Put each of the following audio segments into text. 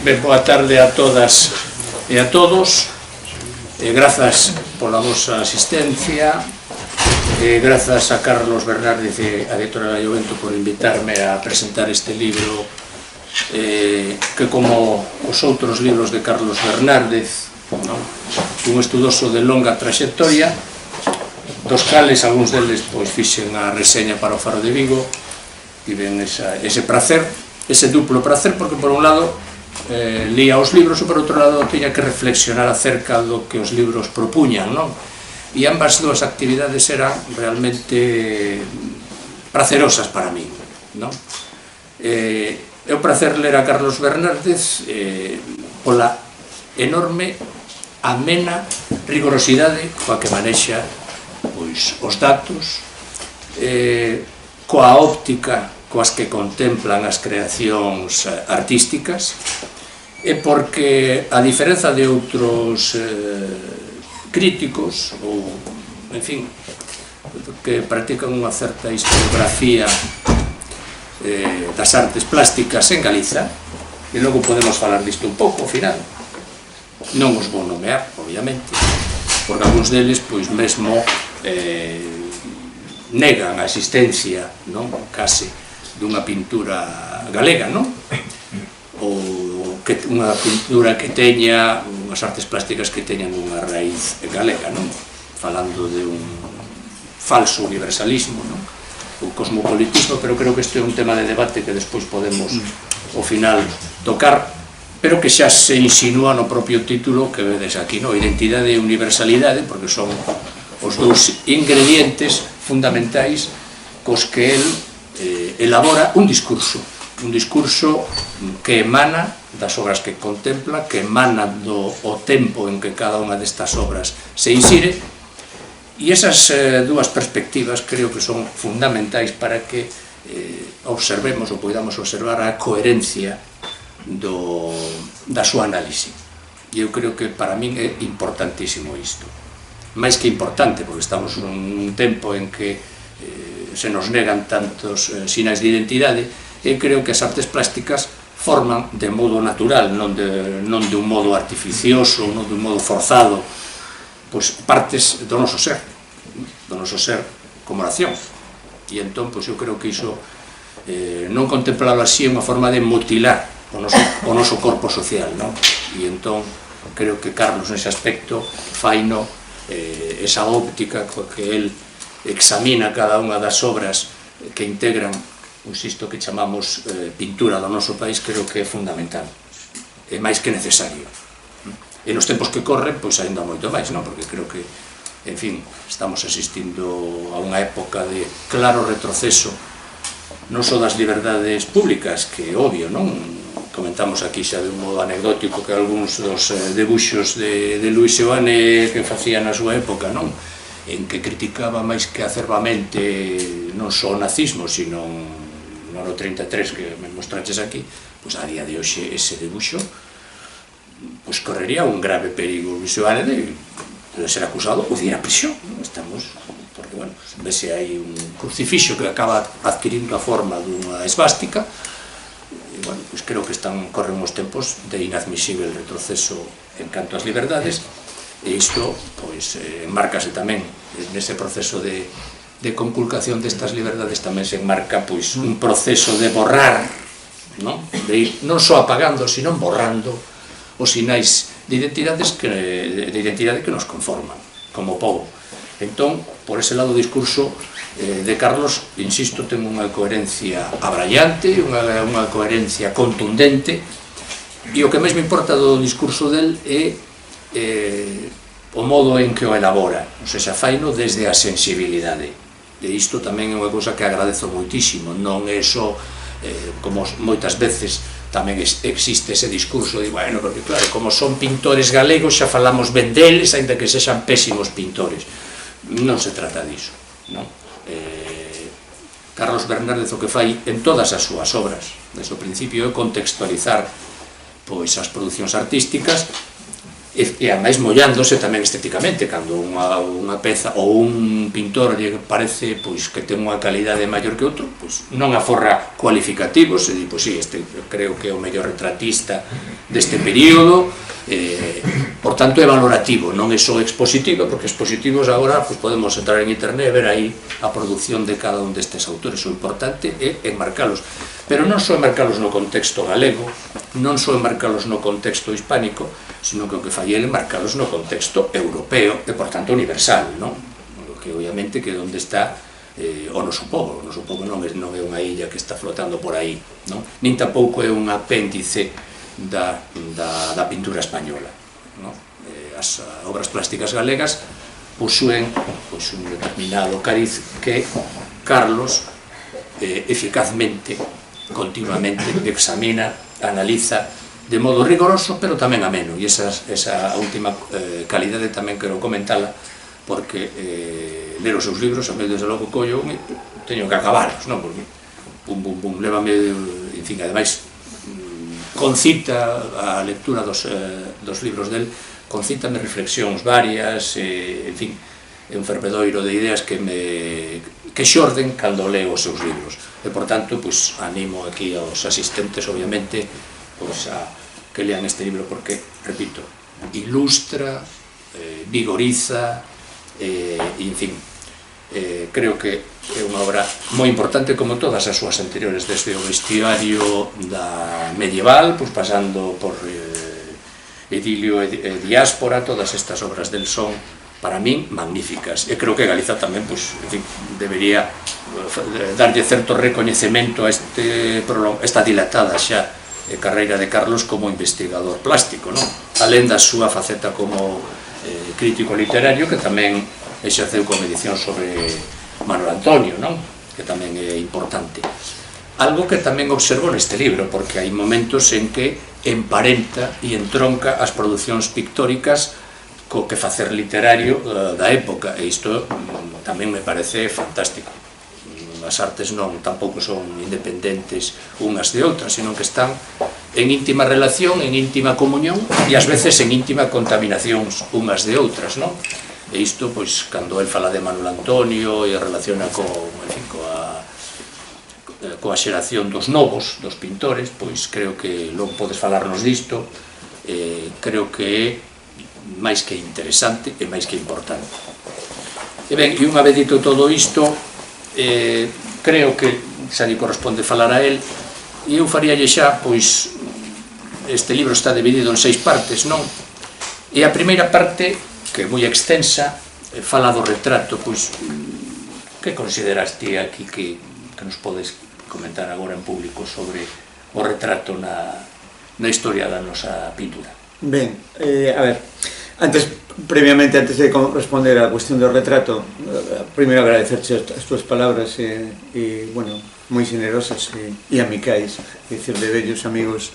Ben, boa tarde a todas e a todos. Grazas pola vosa asistencia. Grazas a Carlos Bernárdez e a editorial Aiovento por invitarme a presentar este libro que, como os outros libros de Carlos Bernárdez, un estudoso de longa traxectoria, dos cales, algúns deles fixen a reseña para o Faro de Vigo. Tiven ese prazer, ese duplo prazer, porque por un lado lía os libros e por outro lado tiña que reflexionar acerca do que os libros propuñan, non? E ambas dúas actividades eran realmente pracerosas para mí, non? É un prazer ler a Carlos Bernárdez pola enorme, amena rigorosidade coa que manexa os datos, coa óptica coas que contemplan as creacións artísticas, e porque, a diferenza de outros críticos, ou, en fin, que practican unha certa historiografía das artes plásticas en Galiza, e logo podemos falar disto un pouco, ao final. Non os vou nomear, obviamente, porque algúns deles, pois, mesmo negan a existencia, non, case, dunha pintura galega, non? Ou unha pintura que teña, unhas artes plásticas que teñan unha raíz galega, non? Falando de un falso universalismo, non? O cosmopolitismo, pero creo que este é un tema de debate que despois podemos, ao final, tocar, pero que xa se insinúa no propio título que vedes aquí, non? Identidade e universalidade, porque son os dous ingredientes fundamentais cos que el elabora un discurso que emana das obras que contempla, que emana do tempo en que cada unha destas obras se insire, e esas dúas perspectivas creo que son fundamentais para que observemos ou podamos observar a coherencia da súa análise. E eu creo que para min é importantísimo isto, máis que importante, porque estamos nun tempo en que se nos negan tantos sinais de identidade, e creo que as artes plásticas forman de modo natural, non de un modo artificioso, non de un modo forzado, pois partes do noso ser como nación. E entón, pois eu creo que iso non contemplalo así é unha forma de mutilar o noso corpo social, non? E entón, creo que Carlos nese aspecto faino esa óptica coa que el examina cada unha das obras que integran, isto que chamamos pintura do noso país, creo que é fundamental, é máis que necesario. E nos tempos que corren, pois ainda moito máis, non? Porque creo que, en fin, estamos asistindo a unha época de claro retroceso, non só das liberdades públicas, que é obvio, non? Comentamos aquí xa de un modo anecdótico que algúns dos debuxos de Luis Seoane que facía na súa época, non? En que criticaba máis que acerbamente non só o nazismo, sino no ano 33 que me mostraches aquí, pois a día de hoxe ese debuxo pois correría un grave perigo visual de ser acusado ou de ir a prisión. Estamos, porque, bueno, vese aí un crucifixo que acaba adquirindo a forma dunha esvástica, e, bueno, pois creo que corren uns tempos de inadmisible retroceso en canto ás liberdades. E isto, pois, enmárcase tamén nese proceso de conculcación destas liberdades, tamén se enmarca, pois, un proceso de borrar, non? De ir non só apagando, sino borrando os sinais de identidade que nos conforman como povo. Entón, por ese lado, o discurso de Carlos, insisto, ten unha coherencia abrallante, unha coherencia contundente, e o que máis me importa do discurso del é o modo en que o elabora, ou seja, faino desde a sensibilidade. E isto tamén é unha cousa que agradezo moitísimo, non é só, como moitas veces tamén existe ese discurso de, bueno, porque claro, como son pintores galegos xa falamos ben deles, aínda que sexan pésimos pintores. Non se trata diso, non? Carlos Bernárdez o que fai en todas as súas obras, desde o principio, é contextualizar pois as producións artísticas, e ademais mollándose tamén estéticamente, cando unha peza ou un pintor lle parece pois que ten unha calidade maior que outro, pois non aforra cualificativos e di, pois sí, este creo que é o mellor retratista deste período, por tanto é valorativo, non é só expositivo, porque expositivos agora podemos entrar en internet e ver aí a produción de cada un destes autores. O importante é enmarcalos, pero non só enmarcalos no contexto galego, non só enmarcalos no contexto hispánico, sino que o que fai é enmarcalos no contexto europeo e, por tanto, universal, non? Que obviamente que onde está o noso povo non é unha illa que está flotando por aí, non? Nin tampouco é un apéndice da pintura española, non? As obras plásticas galegas posúen un determinado cariz que Carlos eficazmente, continuamente examina, analiza de modo rigoroso, pero tamén ameno, e esa última calidade tamén quero comentala, porque ler os seus libros, a mí desde logo collo, teño que acabalos, non? Porque pum, lévame, en fin, ademais, concita a lectura dos libros del, concítame reflexións varias, en fin, é un fervedoiro de ideas que xorden cando leo os seus libros. E, por tanto, animo aquí aos asistentes, obviamente, a que lean este libro, porque, repito, ilustra, vigoriza, en fin, creo que é unha obra moi importante, como todas as súas anteriores, desde o bestiario da medieval, pasando por Idilio e Diáspora. Todas estas obras del son, para min, magníficas, e creo que Galiza tamén, en fin, debería darlle certo recoñecemento a esta dilatada xa carreira de Carlos como investigador plástico, non? Alén da súa faceta como crítico literario, que tamén exerceu como edición sobre Manuel Antonio, non? Que tamén é importante. Algo que tamén observo neste libro, porque hai momentos en que emparenta e entronca as producións pictóricas co que facer literario da época, e isto tamén me parece fantástico. As artes tampouco son independentes unhas de outras, sino que están en íntima relación, en íntima comunión, e ás veces en íntima contaminación unhas de outras, non? E isto, cando el fala de Manuel Antonio e relaciona coa xeración dos novos, dos pintores, creo que logo podes falarnos disto, creo que é máis que interesante e máis que importante. E ben, e unha vez dito todo isto, creo que xa lle corresponde falar a él, e eu faríalle xa, este libro está dividido en 6 partes, non? E a primeira parte, que é moi extensa, fala do retrato. Que consideras ti aquí que nos podes comentar agora en público sobre o retrato na historia da nosa pintura? Ben, a ver, previamente, antes de responder á cuestión do retrato, primeiro agradecerche as túas palabras, bueno, moi generosas e amicais, dicir, de vellos amigos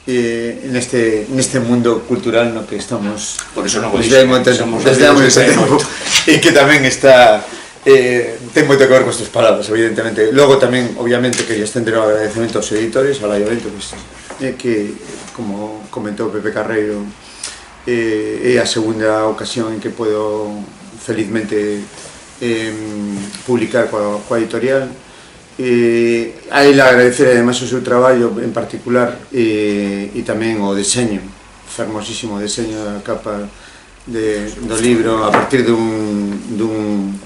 neste mundo cultural no que estamos desde hai moito tempo, e que tamén está ten moito que ver con estas palabras, evidentemente. Logo tamén, obviamente, quería estender o agradecemento aos editores, ao Laio Vento, que, como comentou Pepe Carreiro, é a segunda ocasión en que podo felizmente publicar coa editorial. A ele agradecer ademais o seu traballo en particular, e tamén o deseño, fermosísimo deseño da capa do libro, a partir dun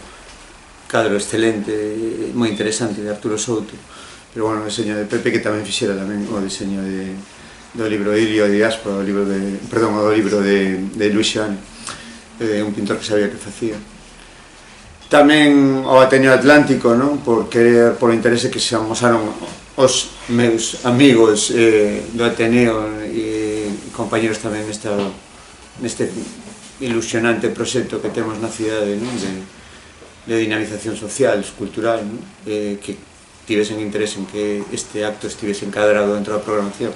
cadro excelente, moi interesante, de Arturo Souto. Pero bueno, o deseño de Pepe, que tamén fixera tamén o deseño do libro Idilio e Diáspora, do libro de Luis Xane, un pintor que sabía que facía. Tamén o Ateneo Atlántico, por interese que se amosaron os meus amigos do Ateneo e compañeros tamén neste ilusionante proxecto que temos na cidade de dinamización social, cultural, que tivesen interés en que este acto estivese encadrado dentro da programación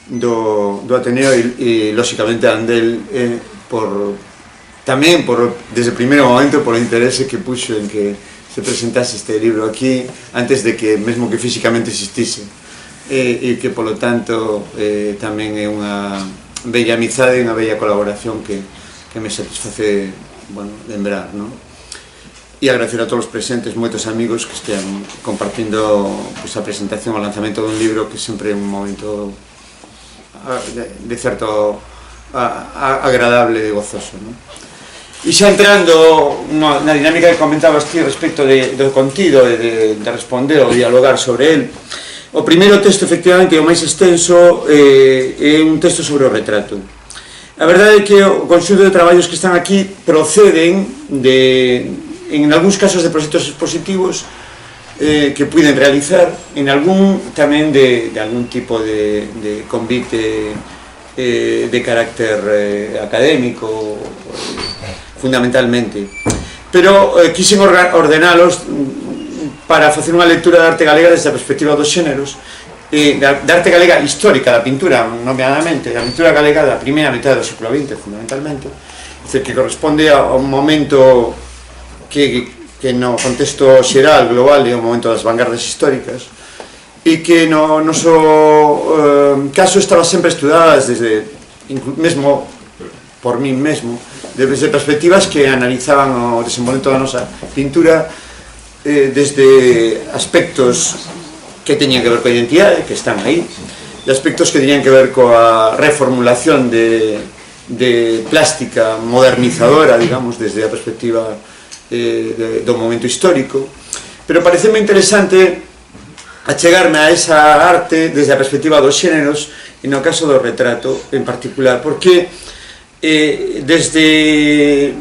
do Ateneo, e lóxicamente Andel tamén desde o primeiro momento por o interese que puxo en que se presentase este libro aquí antes de que mesmo que físicamente existise, e que polo tanto tamén é unha bella amizade, unha bella colaboración que me satisface, bueno, lembrar, non? E agradecer a todos os presentes, moitos amigos que estean compartindo a presentación, o lanzamento dun libro que sempre é un momento de certo agradable e gozoso, non? E xa entrando na dinámica que comentabas ti respecto do contido e de responder ou dialogar sobre el, o primeiro texto, efectivamente, o máis extenso, é un texto sobre o retrato. A verdade é que o conxunto de traballos que están aquí proceden en algúns casos de proxectos expositivos que puiden realizar, en algún tamén de algún tipo de convite de carácter académico, fundamentalmente. Pero quixen ordenalos para facer unha lectura da arte galega desde a perspectiva dos xéneros, da arte galega histórica, da pintura, nomeadamente, da pintura galega da primeira metade do século XX, fundamentalmente, que corresponde a un momento que no contexto xeral, global, é o momento das vanguardas históricas, e que no noso caso estaba sempre estudadas desde, mesmo por min mesmo, desde perspectivas que analizaban o desenvolvemento da nosa pintura desde aspectos que teñen que ver coa identidade, que están aí, e aspectos que teñen que ver coa reformulación de plástica modernizadora, digamos, desde a perspectiva do momento histórico. Pero pareceme interesante achegarme a esa arte desde a perspectiva dos xéneros, e no caso do retrato en particular, porque desde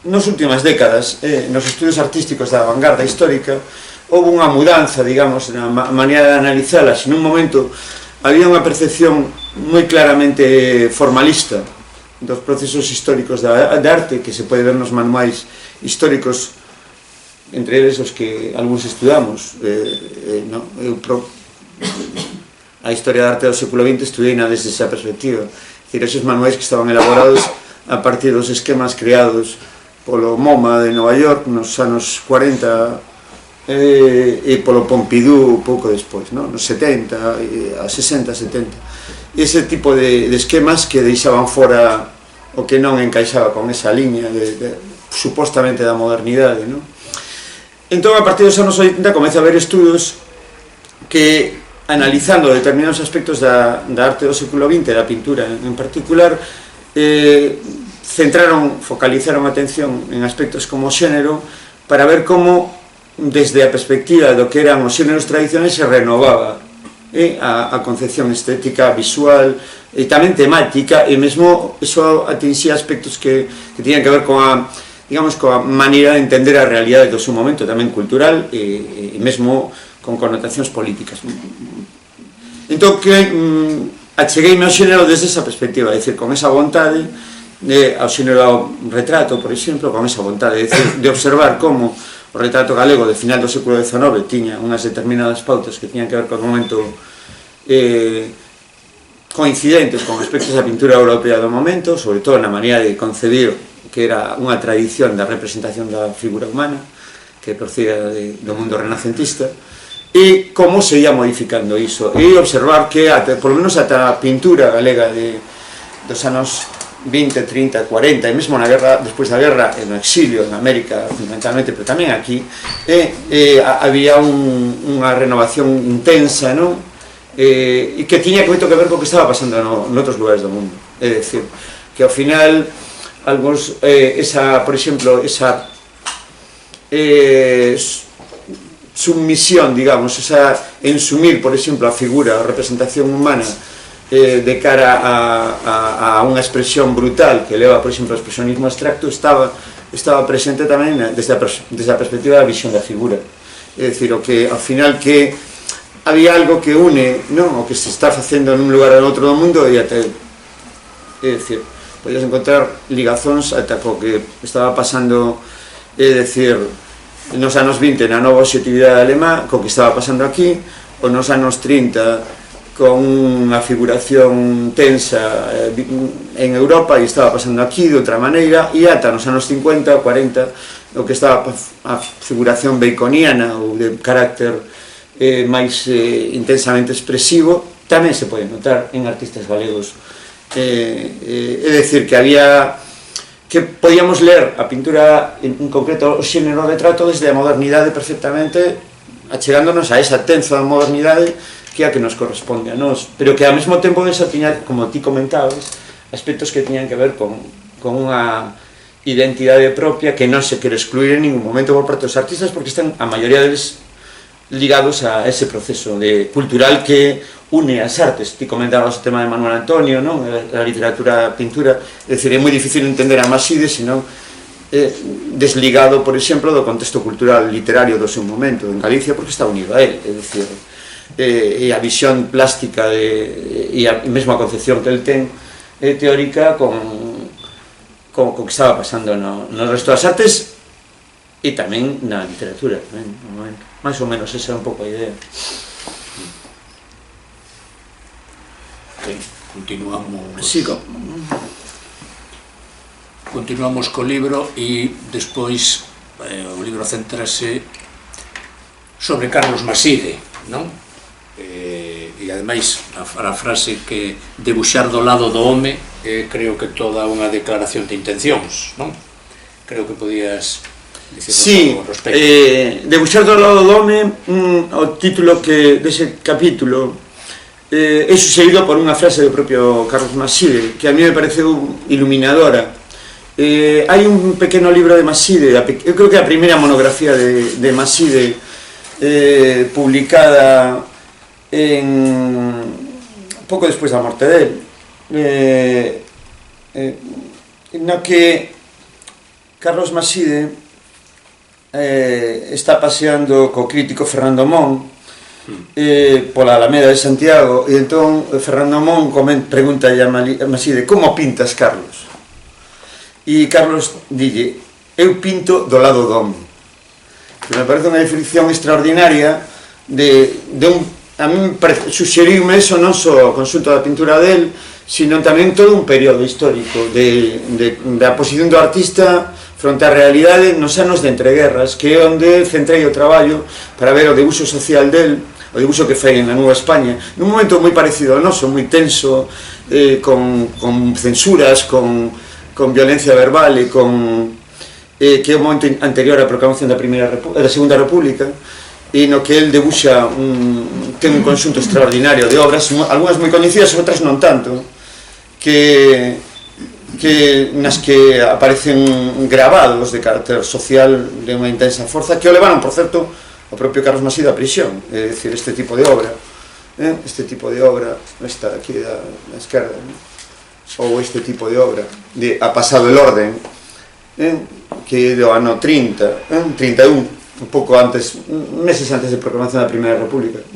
nas últimas décadas, nos estudios artísticos da vanguarda histórica, houve unha mudanza, digamos, na maneira de analizalas. En un momento había unha percepción moi claramente formalista dos procesos históricos da arte, que se pode ver nos manuais históricos, entre eles os que algúns estudamos. A historia da arte do século XX estudeina desde esa perspectiva. É dicir, esos manuais que estaban elaborados a partir dos esquemas creados polo MoMA de Nova York nos anos 40 e polo Pompidou pouco despois, nos 70, a 60, 70. Ese tipo de esquemas que deixaban fora o que non encaixaba con esa liña supostamente da modernidade. Entón, a partir dos anos 80 comeza a haber estudos que, analizando determinados aspectos da arte do século XX, da pintura en particular, focalizaron a atención en aspectos como o xénero, para ver como, desde a perspectiva do que eran os xéneros tradicionais, se renovaba a concepción estética, visual e tamén temática, e mesmo eso atinxía aspectos que tiñan que ver coa maneira de entender a realidade do seu momento, tamén cultural e mesmo con connotacións políticas. Entón, achegueime ao xénero desde esa perspectiva, é dicir, con esa vontade, ao xénero retrato, por exemplo, con esa vontade de observar como o retrato galego de final do século XIX tiña unhas determinadas pautas que tiñan que ver con un momento coincidentes con aspectos da pintura europea do momento, sobre todo na maneira de concebir que era unha tradición da representación da figura humana que procedía do mundo renacentista, e como se ia modificando iso, e observar que, polo menos ata a pintura galega dos anos 20, 30, 40, e mesmo na guerra, despois da guerra, no exilio, en América, fundamentalmente, pero tamén aquí, había unha renovación intensa, e que tiña moito que ver co que estaba pasando noutros lugares do mundo. É dicir, que ao final, por exemplo, esa submisión, digamos, esa ensumir, por exemplo, a figura, a representación humana, de cara a unha expresión brutal que leva, por exemplo, ao expresionismo abstracto, estaba presente tamén desde a perspectiva da visión da figura. É dicir, o que, ao final, que había algo que une o que se está facendo nun lugar ou outro do mundo, e até, é dicir, podías encontrar ligazóns ata co que estaba pasando, é dicir, nos anos 20 na nova objetividade alemá, co que estaba pasando aquí, ou nos anos 30 con unha figuración tensa en Europa, e estaba pasando aquí de outra maneira, e ata nos anos 50 ou 40 o que estaba a figuración baconiana ou de carácter máis intensamente expresivo, tamén se pode notar en artistas galegos. É dicir, que podíamos ler a pintura, en concreto o xénero retrato, desde a modernidade perfectamente, achegándonos a esa tenza da modernidade que é a que nos corresponde a nós, pero que ao mesmo tempo esa tiña, como ti comentabas, aspectos que tiñan que ver con unha identidade propia que non se quere excluir en ningún momento por parte dos artistas, porque están a maioría deles ligados a ese proceso cultural que une as artes. Ti comentabas o tema de Manuel Antonio, non? A literatura, a pintura, é dicir, é moi difícil entender a Maside senón desligado, por exemplo, do contexto cultural literario do seu momento en Galicia, porque está unido a él, é dicir, e a visión plástica e mesmo a concepción que el ten teórica con que estaba pasando no resto das artes e tamén na literatura tamén, no momento. Mais ou menos esa é un pouco a idea. Continuamos. Sí, Continuamos co libro e despois o libro centrase sobre Carlos Maside, non? E ademais a frase que debuxar do lado do home creo que toda unha declaración de intencións, non? Creo que podías dicirnos algo ao respecto. Debuxar do lado do home, o título dese capítulo é sucedido por unha frase do propio Carlos Maside que a mí me pareceu iluminadora. Hai un pequeno libro de Maside, eu creo que é a primeira monografía de Maside publicada pouco despois da morte dele, no que Carlos Maside está paseando co crítico Fernando Mon pola Alameda de Santiago, e entón Fernando Mon pregunta a Maside: como pintas, Carlos? E Carlos dille: eu pinto do lado do home. Me parece unha definición extraordinaria a mí suxeriume eso non só o conxunto da pintura del, sino tamén todo un período histórico da posición do artista fronte á realidade nos anos de entreguerras, que é onde centrei o traballo para ver o debuxo social del, o debuxo que fai na Nueva España, nun momento moi parecido ao noso, moi tenso, con censuras, con violencia verbal e que é o momento anterior á proclamación da Segunda República, e no que el debuxa ten un conxunto extraordinario de obras, algunhas moi coñecidas, outras non tanto, nas que aparecen grabados de carácter social de unha intensa forza, que o levaron, por certo, o propio Carlos Maside a prisión. É dicir, este tipo de obra, esta aquí da esquerda, ou este tipo de obra de A pasado el orden, que é do ano 31, un pouco antes, meses antes de proclamación da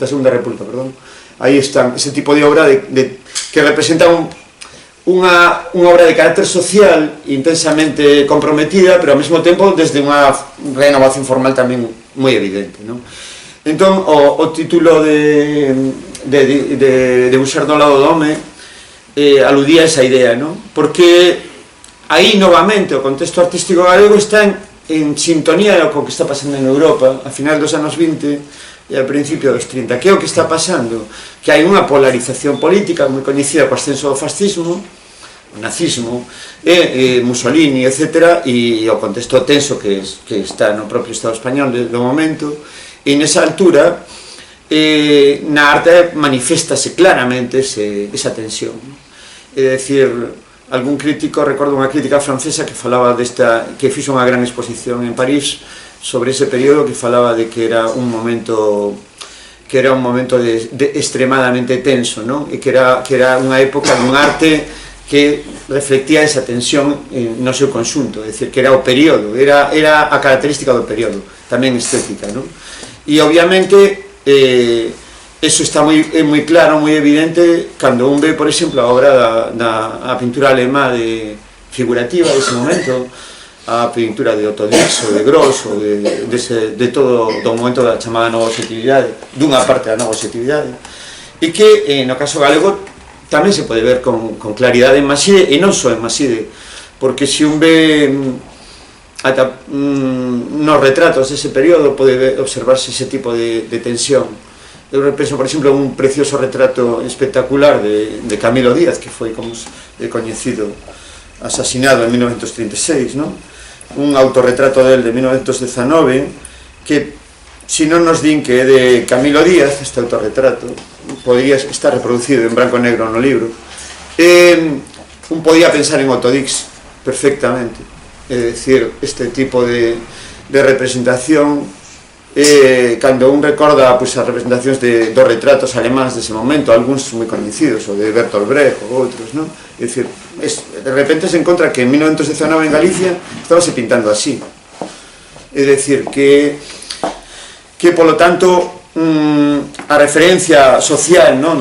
Segunda República, perdón. Aí están ese tipo de obra que representa unha obra de carácter social intensamente comprometida, pero ao mesmo tempo desde unha renovación formal tamén moi evidente, non? Entón, o título de Debuxar do lado do home aludía a esa idea, non? Porque aí, novamente, o contexto artístico galego está en sintonía co que está pasando en Europa a final dos anos 20 e a principio dos 30. Que é o que está pasando? Que hai unha polarización política moi coñecida co ascenso do fascismo, o nazismo, Mussolini, etc., e o contexto tenso que está no propio Estado español do momento, e nesa altura na arte maniféstase claramente esa tensión. É dicir, algún crítico, recordo unha crítica francesa que falaba que fixo unha gran exposición en París sobre ese período, que falaba de que era un momento extremadamente tenso, non? E que era unha época dun arte que reflectía esa tensión no seu conxunto, é dicir, que era o período, era a característica do período, tamén estética, non? E obviamente eso está moi claro, moi evidente cando un ve, por exemplo, a obra da pintura alemá figurativa dese momento, a pintura de Otto Dix ou de Gross ou de todo do momento da chamada nova objetividade, dunha parte da nova objetividade, e que no caso galego tamén se pode ver con claridade en Maside, e non só en Maside, porque se un ve ata nos retratos dese período pode observarse ese tipo de tensión. Eu penso, por exemplo, un precioso retrato espectacular de Camilo Díaz, que foi coñecido, asasinado en 1936, non? Un autorretrato del de 1919 que si non nos din que é de Camilo Díaz, este autorretrato, podría estar reproducido en branco e negro no libro, un podía pensar en Otto Dix perfectamente, é dicir, este tipo de representación, cando un recorda as representacións dos retratos alemáns dese momento, algúns moi coñecidos, o de Bertolt Brecht ou outros, non? É dicir, de repente se encontra que en 1919 en Galicia estábase pintando así, é dicir, que polo tanto a referencia social, non,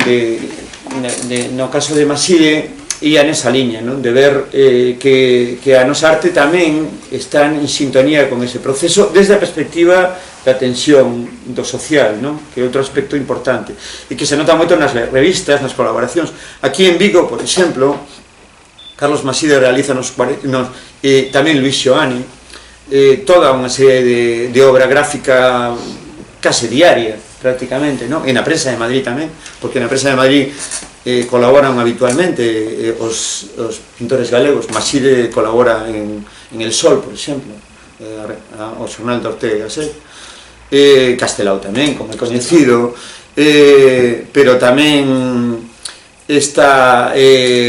no caso de Maside ia nesa liña, non, de ver que a nosa arte tamén está en sintonía con ese proceso desde a perspectiva da tensión do social, non, que é outro aspecto importante e que se nota moito nas revistas, nas colaboracións. Aquí en Vigo, por exemplo, Carlos Maside realiza tamén Luis Xoane toda unha serie de obra gráfica case diaria, prácticamente, non? E na prensa de Madrid tamén, porque na prensa de Madrid colaboran habitualmente os pintores galegos. Maside colabora en El Sol, por exemplo, o xornal de Ortega y Gasset, Castelao tamén, como é coñecido, pero tamén está,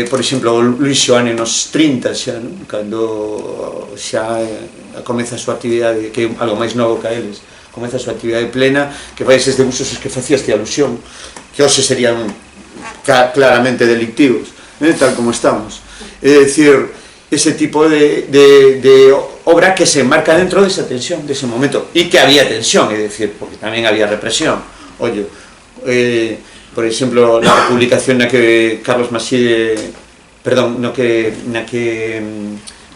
por exemplo, Luis Xoane nos 30 xa, non? Cando xa comeza a súa actividade, que é algo máis novo que a eles, comeza a súa actividade plena, que fai eses debuxos que facíaste alusión, que hoxe serían claramente delictivos, tal como estamos. É dicir, ese tipo de obra que se enmarca dentro desa tensión, dese momento, e que había tensión, é dicir, porque tamén había represión. Ollo, por exemplo, na publicación na que Carlos Maside, perdón, na que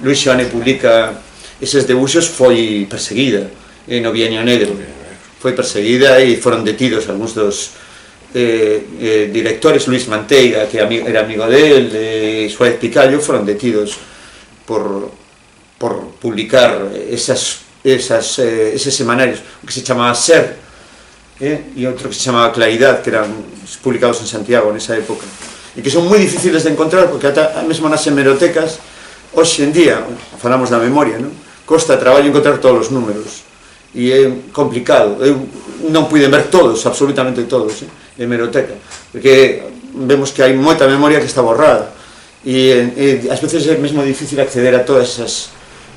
Luis Xoane publica eses debuxos, foi perseguida no Bienio Negro, foi perseguida e foron detidos algúns dos directores. Luis Manteiga, que era amigo del, e Suárez Picallo, foron detidos por publicar eses semanarios, que se chamaba Ser, e outro que se chamaba Claridad, que eran publicados en Santiago nesa época, e que son moi difíciles de encontrar, porque ata mesmo nas hemerotecas hoxe en día, falamos da memoria, non? Costa traballo encontrar todos os números e é complicado. Eu non puiden ver todos, absolutamente todos, de hemeroteca, porque vemos que hai moita memoria que está borrada e ás veces é mesmo difícil acceder a todos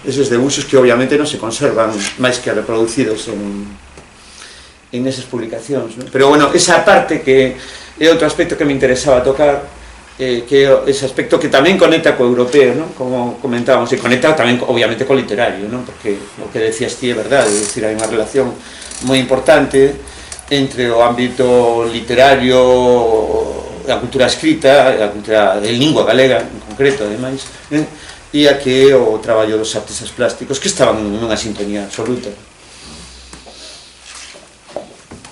eses debuxos que obviamente non se conservan máis que reproducidos en esas publicacións, non? Pero bueno, esa parte que é outro aspecto que me interesaba tocar, que é ese aspecto que tamén conecta co europeo, non? Como comentábamos, e conecta tamén obviamente co literario, non? Porque o que decías ti é verdade, é dicir, hai unha relación moi importante entre o ámbito literario, a cultura escrita, a cultura de lingua galega en concreto, ademais, e a que o traballo dos artistas plásticos, que estaban nunha sintonía absoluta.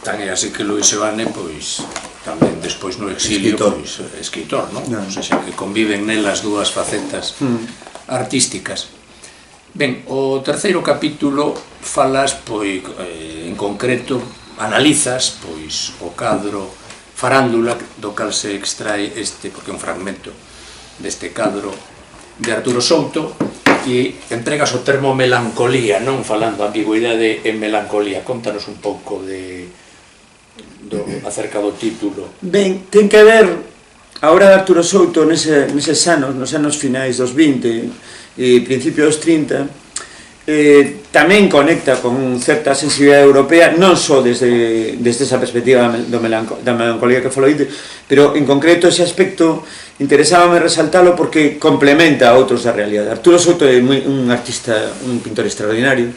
Tan é así que Luis Xoane, pois, tamén despois no exilio, pois, escritor, non? O sea, que conviven nelas dúas facetas artísticas. Ben, o terceiro capítulo falas, pois, en concreto, analizas, pois, o cadro Farándula, do cal se extrae porque é un fragmento deste cadro de Arturo Souto, e entregas o termo melancolía, non? Falando ambigüidade e melancolía. Contanos un pouco acerca do título. Ben, ten que ver a obra de Arturo Souto neses anos, nos anos finais dos 20 e principios dos 30, tamén conecta con certa sensibilidade europea, non só desde esa perspectiva da melancolía que falou, pero en concreto ese aspecto interesábame resaltalo porque complementa a outros da realidade. Arturo Souto é un artista, un pintor extraordinario,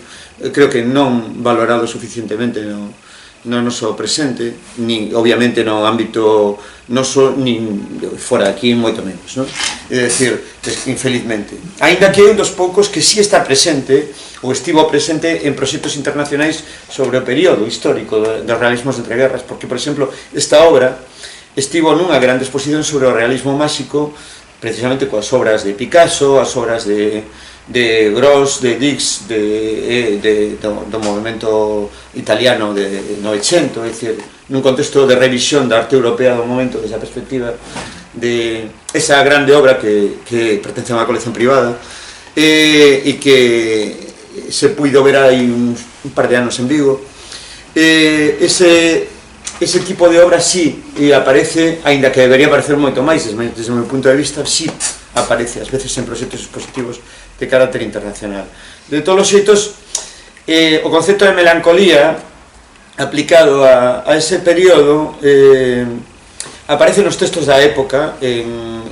creo que non valorado suficientemente no noso presente, ni obviamente no ámbito noso, nin fora aquí, moito menos, non? É dicir, infelizmente. Ainda que é un dos poucos que si está presente, ou estivo presente en proxectos internacionais sobre o período histórico dos realismos de entreguerras, porque, por exemplo, esta obra estivo nunha grande exposición sobre o realismo máxico, precisamente coas obras de Picasso, as obras de Gross, de Dix, do movimento italiano de Novecento, é dicir, nun contexto de revisión da arte europea do momento desde a perspectiva de esa grande obra que pertence a unha colección privada e que se puido ver aí un par de anos en Vigo, ese tipo de obra sí aparece, aínda que debería aparecer moito máis, desde o meu punto de vista, sí aparece, ás veces en proxectos expositivos de carácter internacional. De todos os xeitos, o concepto de melancolía aplicado a ese período aparece nos textos da época, en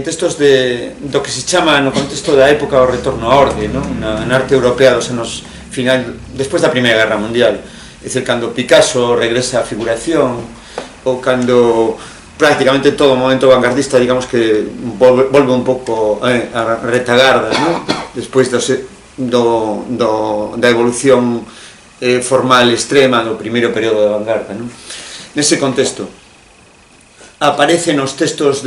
textos do que se chama no contexto da época o retorno á orde, na arte europea dos anos final, despois da Primeira Guerra Mundial. É dicir, cando Picasso regresa á figuración, ou cando prácticamente todo o momento vanguardista, digamos que volve un pouco a retagarda, despois da evolución formal extrema do primeiro período da vanguarda. Nese contexto aparece nos textos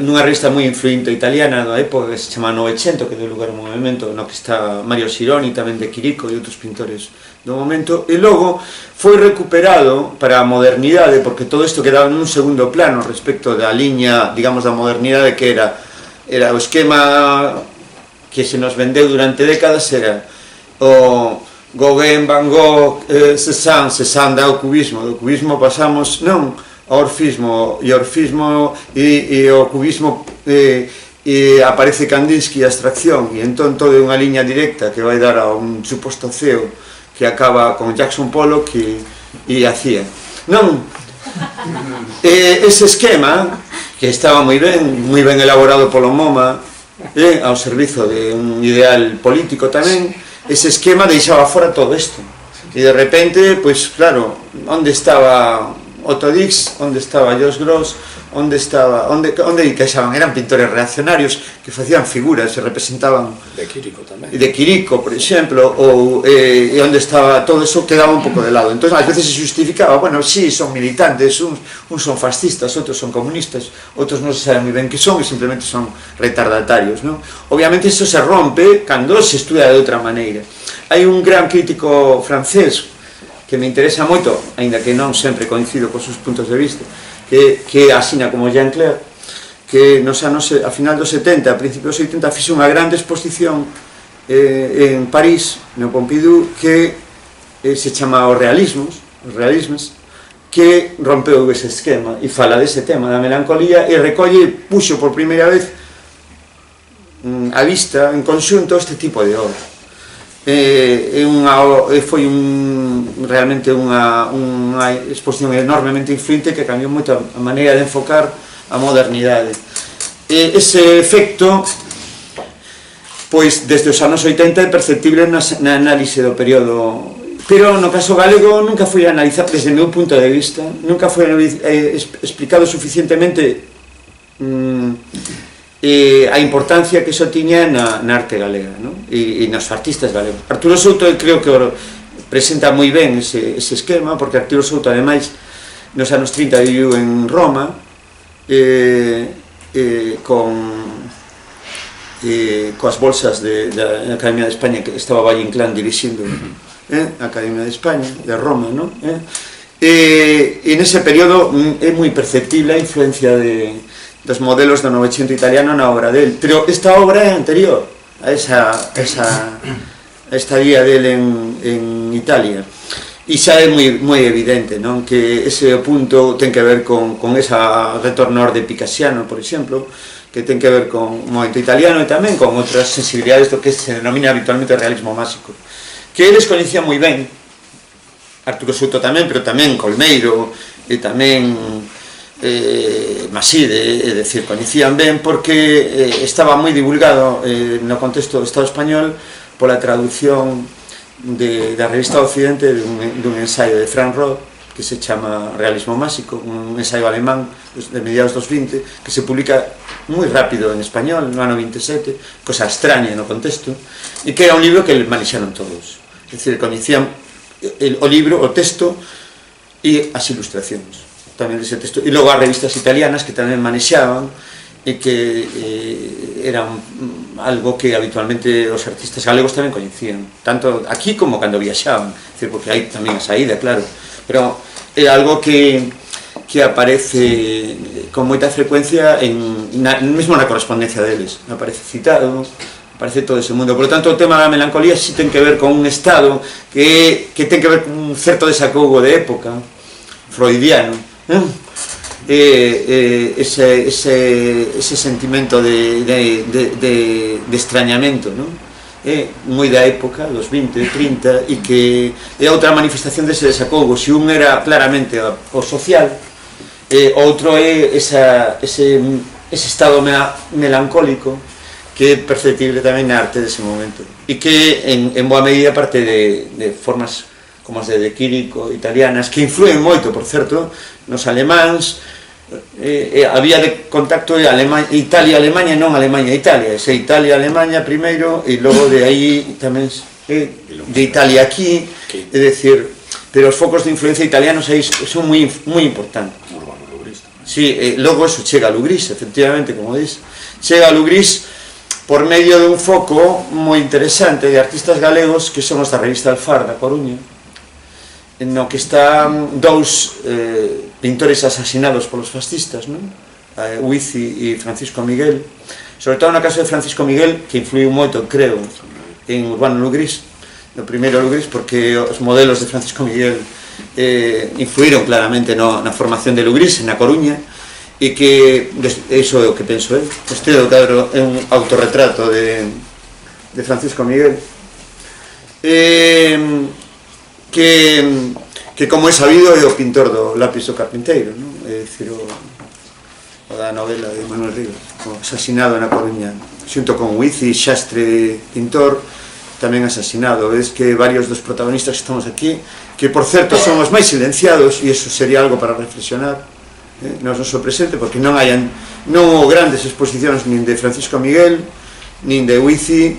nunha revista moi influente italiana da época que se chama Novecento, que deu lugar ao movimento, no que está Mario Sironi, tamén de Chirico e outros pintores do momento, e logo foi recuperado para a modernidade, porque todo isto quedaba nun segundo plano respecto da liña, digamos, da modernidade, que era o esquema que se nos vendeu durante décadas, era o Gauguin, Van Gogh, Cézanne dá o cubismo. Do cubismo pasamos non ao orfismo, e o cubismo aparece Kandinsky, a abstracción, e entón todo é unha liña directa que vai dar a un suposto ceo que acaba con Jackson Pollock e a CIA. Non, ese esquema que estaba moi ben elaborado polo MoMA, ao servizo de un ideal político tamén, ese esquema deixaba fora todo isto, e de repente, pois claro, onde estaba Otto Dix, onde estaba Jos Gross, onde encaixaban, eran pintores reaccionarios que facían figuras, se representaban de Quirico tamén, de Quirico, por exemplo, e onde estaba todo eso quedaba un pouco de lado. Entón, ás veces se justificaba, bueno, sí, son militantes, uns son fascistas, outros son comunistas, outros non se saben moi ben que son e simplemente son retardatarios, non? Obviamente iso se rompe cando se estudia de outra maneira. Hai un gran crítico francés que me interesa moito, aínda que non sempre coincido cos seus puntos de vista, que asina como Jean Clair, que nos anos, a final dos 70, a principios dos 80, fixe unha grande exposición en París, no Pompidou, que se chama Os Realismos, que rompeu ese esquema e fala dese tema da melancolía e recolle, puxo por primeira vez a vista en conxunto este tipo de obra. Foi realmente unha exposición enormemente influente que cambiou moito a maneira de enfocar a modernidade. Ese efecto, pois, desde os anos 80 é perceptible na análise do período, pero no caso galego nunca foi analizado, desde o meu punto de vista, nunca foi explicado suficientemente a importancia que iso tiña na arte galega, e nos artistas galegos. Arturo Souto creo que presenta moi ben ese esquema, porque Arturo Souto, ademais, nos anos 30 viviu en Roma, coas bolsas da Academia de España, que estaba Valle Inclán dirixindo a Academia de España, de Roma, e nese período é moi perceptible a influencia dos modelos do Novecento italiano na obra del, pero esta obra é anterior a esa estadía del en Italia, e xa é moi evidente, non, que ese punto ten que ver con esa retorno de Picassiano, por exemplo, que ten que ver con o movimento italiano e tamén con outras sensibilidades do que se denomina habitualmente realismo máxico, que eles coñecían moi ben, Arturo Souto tamén, pero tamén Colmeiro e tamén Maside, é dicir, coñecían ben porque estaba moi divulgado no contexto do Estado español pola traducción da revista Occidente dun ensaio de Frank Roth que se chama Realismo Máxico, un ensaio alemán de mediados dos 20 que se publica moi rápido en español no ano 27, cosa extraña no contexto, e que era un libro que manexaron todos, é dicir, coñecían o libro, o texto e as ilustracións tamén dese texto, e logo as revistas italianas que tamén manexaban e que eran algo que habitualmente os artistas galegos tamén coñecían, tanto aquí como cando viaxaban, porque hai tamén a saída, claro, pero é algo que aparece con moita frecuencia mesmo na correspondencia deles, aparece citado, aparece todo ese mundo. Por lo tanto, o tema da melancolía si ten que ver con un estado que ten que ver con un certo desacougo de época freudiano, ese sentimento de extrañamento, non? Moi da época, dos 20, 30, e que é outra manifestación dese desacougo. Se un era claramente o social, outro é ese estado melancólico que é perceptible tamén na arte dese momento, e que en boa medida parte de formas como as de Quirico, italianas, que influen moito, por certo, nos alemáns. Había de contacto Italia-Alemanha, non Alemanha-Italia, ese Italia-Alemanha primeiro, e logo de aí tamén de Italia aquí, é dicir, pero os focos de influencia italianos aí son moi importantes. Sí, logo eso chega a Lugris, efectivamente, como dis, chega a Lugris por medio dun foco moi interesante de artistas galegos que son os da revista Alfar da Coruña, no que están dous pintores asasinados polos fascistas, non? Huici e Francisco Miguel, sobre todo no caso de Francisco Miguel, que influiu moito, creo, en Urbano Lugris, no primeiro Lugris, porque os modelos de Francisco Miguel influíron claramente na formación de Lugris, na Coruña, e que, iso é o que penso eu, este do cadro é un autorretrato de Francisco Miguel, que como é sabido é o pintor do lápis do carpinteiro, non? É dicir, o da novela de Manuel Rivas, asasinado na Coruña, xunto con Huici, Xastre, pintor, tamén asasinado. Ves que varios dos protagonistas que estamos aquí, que por certo son os máis silenciados, e iso sería algo para reflexionar no noso presente, porque non houve grandes exposicións nin de Francisco Miguel, nin de Huici,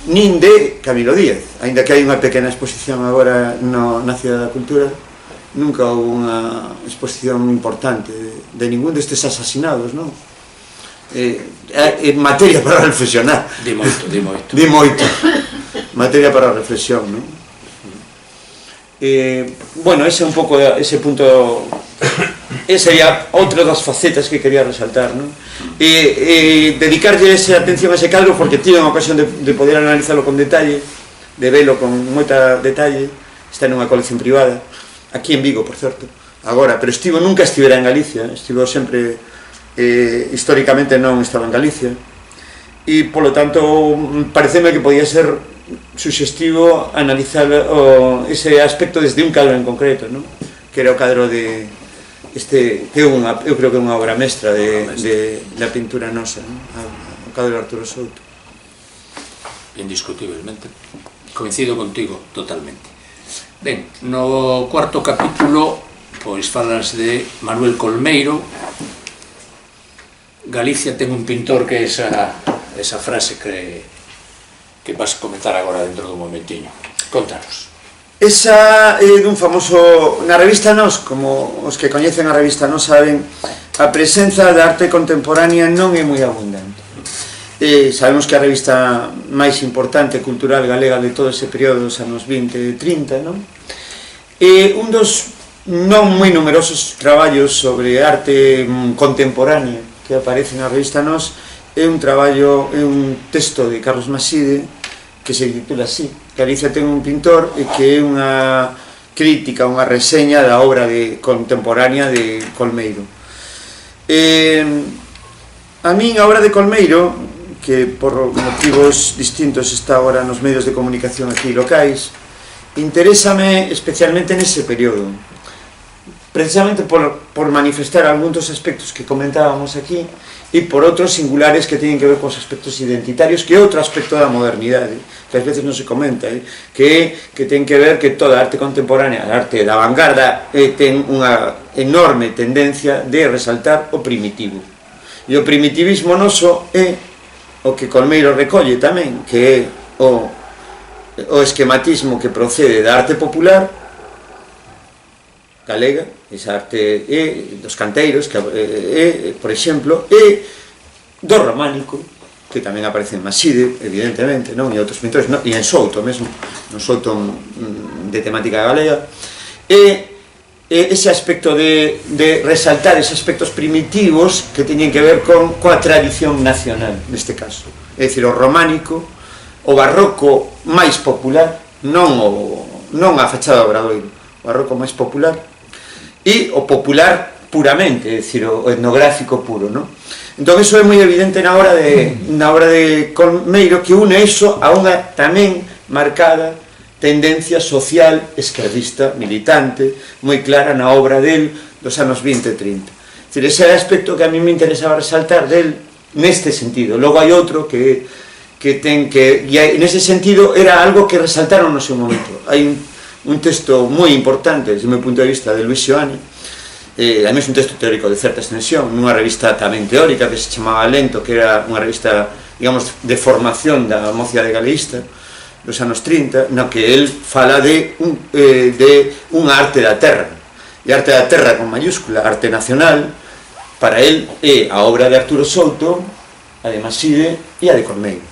nin de Camilo Díaz, aínda que hai unha pequena exposición agora na Cidade da Cultura. Nunca houve unha exposición importante de ningún destes asasinados, non? É materia para reflexionar. Di moito. Materia para reflexión, non? Bueno, ese é un pouco ese punto. Esa sería outra das facetas que quería resaltar, non? Dedicarlle esa atención a ese cadro porque tive unha ocasión de poder analizarlo con detalle, de velo con moita detalle. Está nunha colección privada aquí en Vigo, por certo, agora, pero nunca estivera en Galicia, estivo sempre históricamente non estaba en Galicia, e polo tanto pareceme que podía ser suxestivo analizar ese aspecto desde un cadro en concreto, non? Que era o cadro de que eu creo que é unha obra mestra da pintura nosa, non? O cadro de Arturo Souto. Indiscutiblemente, coincido contigo totalmente. Ben, no cuarto capítulo pois falas de Manuel Colmeiro. Galicia ten un pintor que é esa frase que vas a comentar agora dentro dun momentiño. Contanos. Esa é dun famoso... Na revista Nós, como os que coñecen a revista Nós saben, a presenza da arte contemporánea non é moi abundante. Sabemos que a revista máis importante cultural galega de todo ese período dos anos 20 e 30, non? Un dos non moi numerosos traballos sobre arte contemporánea que aparece na revista Nós é un texto de Carlos Maside que se titula así: Galicia ten un pintor, e que é unha crítica, unha reseña da obra contemporánea de Colmeiro. A min a obra de Colmeiro, que por motivos distintos está agora nos medios de comunicación aquí locais, interésame especialmente nese período, precisamente por manifestar algúns dos aspectos que comentábamos aquí, e por outros singulares que teñen que ver cos aspectos identitarios, que é outro aspecto da modernidade, que ás veces non se comenta, que ten que ver que toda a arte contemporánea, a arte da vanguarda, ten unha enorme tendencia de resaltar o primitivo. E o primitivismo noso é o que Colmeiro recolle tamén, que é o esquematismo que procede da arte popular galega, esa arte dos canteiros, por exemplo, e do románico, que tamén aparece en Maside, evidentemente, non? E outros pintores, e en Souto mesmo, non Souto de temática galega, e ese aspecto de resaltar esos aspectos primitivos que teñen que ver coa tradición nacional, neste caso. É dicir, o románico, o barroco máis popular, non a fachada do Obradoiro, o barroco máis popular, e o popular puramente, é dicir, o etnográfico puro, non? Entón, iso é moi evidente na obra de Colmeiro, que une iso a unha tamén marcada tendencia social esquerdista, militante, moi clara na obra del dos anos 20 e 30. É dicir, ese é o aspecto que a mí me interesaba resaltar del neste sentido. Logo hai outro que nese sentido era algo que resaltaron no seu momento. Hai un texto moi importante desde o meu punto de vista de Luis Seoane, ademais un texto teórico de certa extensión, nunha revista tamén teórica que se chamaba Lento, que era unha revista, digamos, de formación da mocidade galeísta dos anos 30, no que el fala de unha arte da terra, e arte da terra con mayúscula, arte nacional, para el é a obra de Arturo Souto, a de Maside e a de Colmeiro.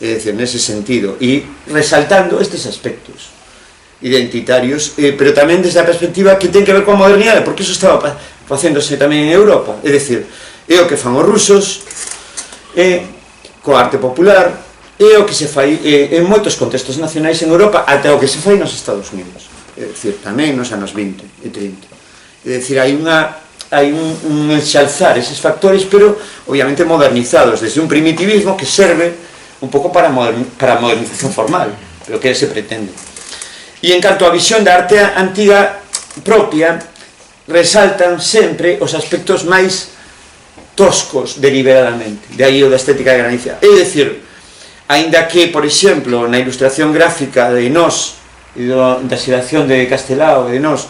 É dicir, nese sentido, e resaltando estes aspectos identitarios, pero tamén desde a perspectiva que ten que ver coa modernidade, porque iso estaba facéndose tamén en Europa, é dicir, é o que fan os rusos, é coa arte popular, é o que se fai en moitos contextos nacionais en Europa, até o que se fai nos Estados Unidos, é dicir, tamén nos anos 20 e 30. É dicir, hai un enxalzar eses factores, pero obviamente modernizados desde un primitivismo que serve un pouco para a modernización formal, pero que se pretende. E en canto á visión da arte antiga propia, resaltan sempre os aspectos máis toscos deliberadamente, de aí o da estética de Galicia. É dicir, aínda que, por exemplo, na ilustración gráfica de Nós e da xeración de Castelao e de Nós,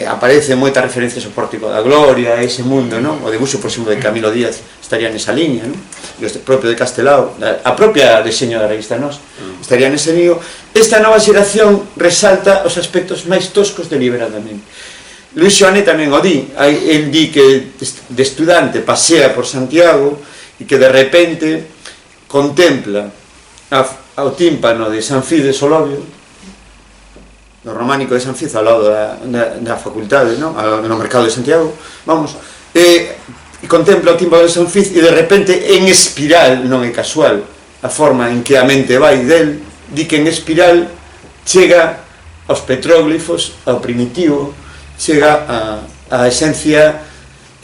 aparecen moitas referencias ao Pórtico da Gloria, a ese mundo, non? O debuxo, por exemplo, de Camilo Díaz estaría nesa liña, non? E o propio de Castelao, a propia diseño da revista Nós, estaría nese lío. Esta nova xeración resalta os aspectos máis toscos deliberadamente. Luis Seoane tamén o di, el di que de estudante pasea por Santiago e que de repente contempla ao tímpano de San Fid de Solovio, no románico de San Fiz, ao lado da facultade, no mercado de Santiago, vamos, e contempla o tímpano de San Fiz e de repente en espiral, non é casual a forma en que a mente vai del, di que en espiral chega aos petróglifos, ao primitivo, chega á esencia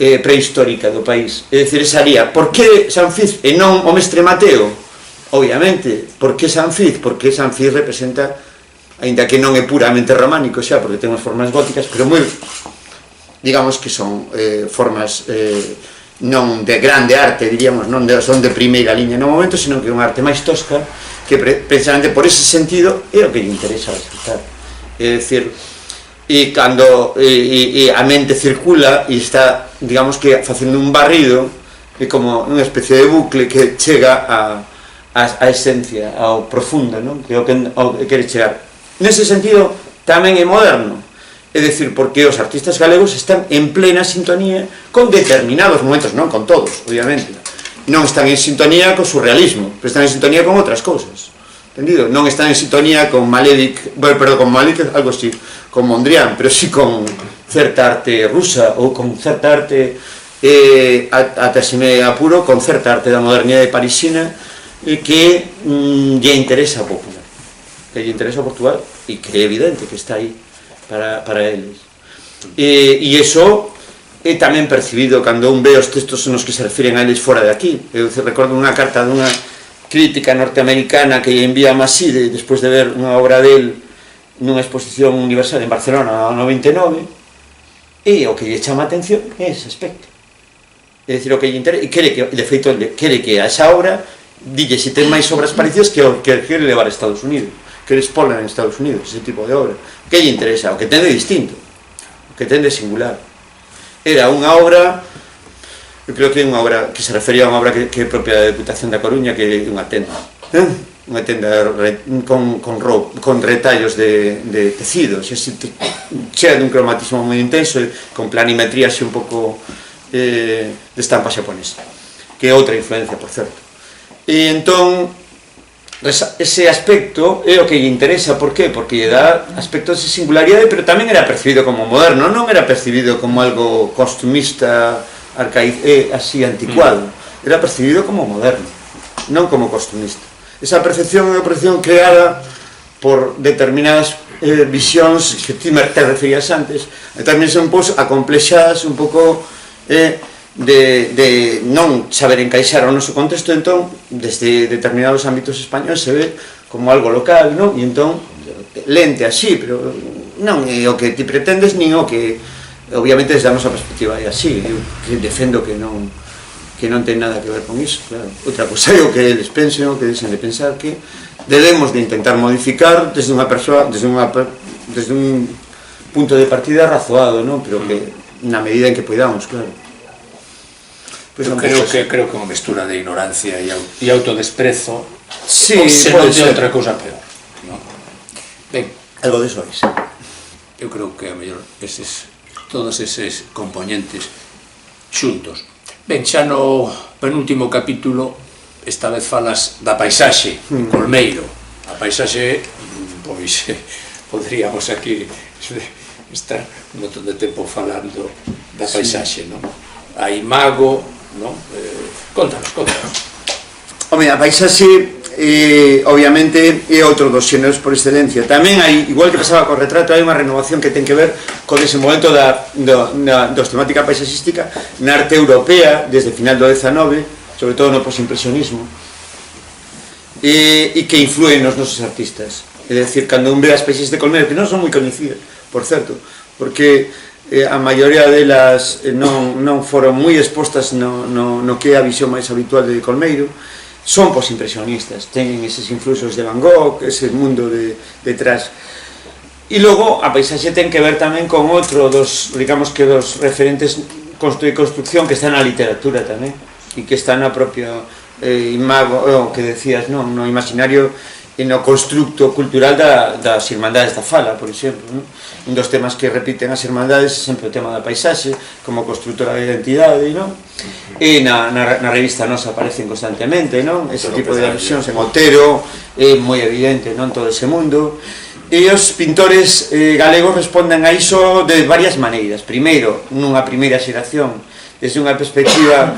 prehistórica do país. É dicir, esa haría, por que San Fiz e non o Mestre Mateo? Obviamente, por que San Fiz? Porque San Fiz representa, aínda que non é puramente románico xa, porque ten unhas formas góticas, pero moi, digamos que son formas non de grande arte, diríamos, non son de primeira liña no momento, sino que é unha arte máis tosca, que precisamente por ese sentido é o que lle interesa resaltar. É dicir, e cando a mente circula e está, digamos que facendo un barrido, é como unha especie de bucle que chega a esencia, ao profundo, non? Que é o que quere chegar. Nese sentido, tamén é moderno, é dicir, porque os artistas galegos están en plena sintonía con determinados momentos, non con todos, obviamente, non están en sintonía co surrealismo, pero están en sintonía con outras cousas, entendido? Non están en sintonía con Malevich, algo así, con Mondrian, pero sí con certa arte rusa, ou con certa arte, ata se me apuro, con certa arte da modernidade parisina, que lle interesa ao popular, que lle interesa ao Portugal, e que é evidente que está aí para eles. E iso é tamén percibido cando un ve os textos nos que se refiren a eles fora de aquí. Eu recordo unha carta dunha crítica norteamericana que envía a Maside despois de ver unha obra del nunha exposición universal en Barcelona no 99, e o que lle chama a atención é ese aspecto. É dicir, o que lle interesa, e quere que, de feito, quere que a esa obra dille se ten máis obras parecidas que o que quere levar a Estados Unidos, que exponen en Estados Unidos, ese tipo de obra. Que lle interesa? O que ten de distinto, o que ten de singular. Era unha obra, eu creo que é unha obra que se refería a unha obra que é propia da Deputación da Coruña, que é unha tenda con retallos de tecidos, chea dun cromatismo moi intenso, con planimetría así un pouco de estampa xaponesa, que é outra influencia, por certo. E entón, ese aspecto é o que lle interesa. Por qué? Porque lle dá aspectos de singularidade, pero tamén era percibido como moderno, non era percibido como algo costumista, así anticuado, era percibido como moderno, non como costumista. esa percepción é unha percepción creada por determinadas visións que ti te referías antes, e tamén son acomplexadas un pouco de non saber encaixar o noso contexto. Entón, desde determinados ámbitos españoles se ve como algo local, non? E entón, lente así, pero non é o que ti pretendes, nin o que, obviamente, desde a nosa perspectiva é así. Eu defendo que non ten nada que ver con iso, claro. Outra cosa é o que eles pensen, o que desen de pensar, que debemos de intentar modificar desde unha persoa, desde un punto de partida razoado, non? Pero que na medida en que podamos, claro. Pues creo que unha mestura de ignorancia e autodesprezo, sí, ou se non de outra cousa peor, non? Ben, algo de eso é. Eu creo que a mellor todos eses componentes xuntos. Ben, xa no penúltimo capítulo, esta vez falas da paisaxe, Colmeiro. A paisaxe, pois, podríamos aquí estar un montón de tempo falando da paisaxe, non? Hai mago, non? Contanos. Home, a paisaxe, obviamente, é outro dos xéneros por excelencia. Tamén hai, igual que pasaba co retrato, hai unha renovación que ten que ver co desenvolvemento da temática paisaxística na arte europea desde o final do XIX, sobre todo no posimpresionismo, e que influen nos nosos artistas. É dicir, cando un ve as paisaxes de Colmeiro, que non son moi coñecidas, por certo, porque a maioría delas non foron moi expostas no que é a visión máis habitual de Colmeiro, son posimpresionistas, teñen eses influxos de Van Gogh, ese mundo detrás. E logo a paisaxe ten que ver tamén con outro dos, digamos que dos referentes de construcción que está na literatura tamén, e que está na propia imago, que decías, no imaginario e no constructo cultural das Irmandades da Fala, por exemplo, non? Un dos temas que repiten as Irmandades é sempre o tema da paisaxe como constructora de identidade, non? E na revista nosa aparecen constantemente, non? Ese tipo de alusións en Otero é moi evidente, non? Todo ese mundo. E os pintores galegos responden a iso de varias maneiras. Primeiro, nunha primeira xeración, desde unha perspectiva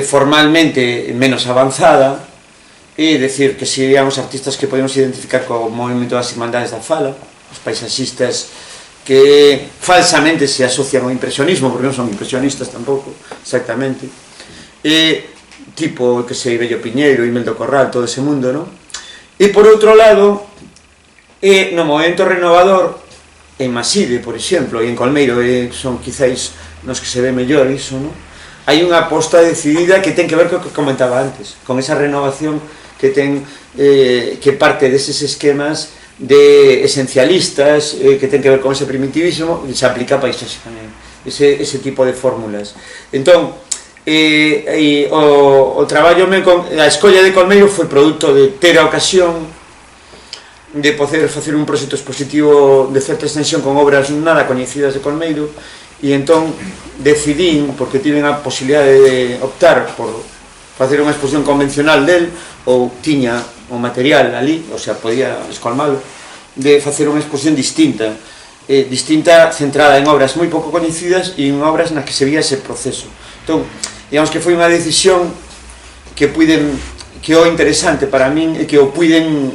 formalmente menos avanzada, é dicir que serían os artistas que podemos identificar co movimento das Irmandades da Fala, os paisaxistas que falsamente se asocian ao impresionismo, porque non son impresionistas tampouco, exactamente, e tipo, que sei, Bello Piñeiro, Imeldo Corral, todo ese mundo, non? E por outro lado, no movimento renovador, en Maside, por exemplo, e en Colmeiro, son quizáis nos que se ve mellor iso, non? Hai unha aposta decidida que ten que ver co que comentaba antes, con esa renovación que ten, que parte deses esquemas de esencialistas, que ten que ver con ese primitivismo, e se aplica a paisaxe tamén, ese tipo de fórmulas. Entón, o traballo, a escolla de Colmeiro foi produto de ter a ocasión de poder facer un proxecto expositivo de certa extensión con obras nada coñecidas de Colmeiro, e entón decidín, porque tiven a posibilidade de optar por facer unha exposición convencional del, ou tiña o material ali, o sea, podía escolmalo, de facer unha exposición distinta, centrada en obras moi pouco coñecidas e en obras nas que se vía ese proceso. Entón, digamos que foi unha decisión que o interesante para min é que o puiden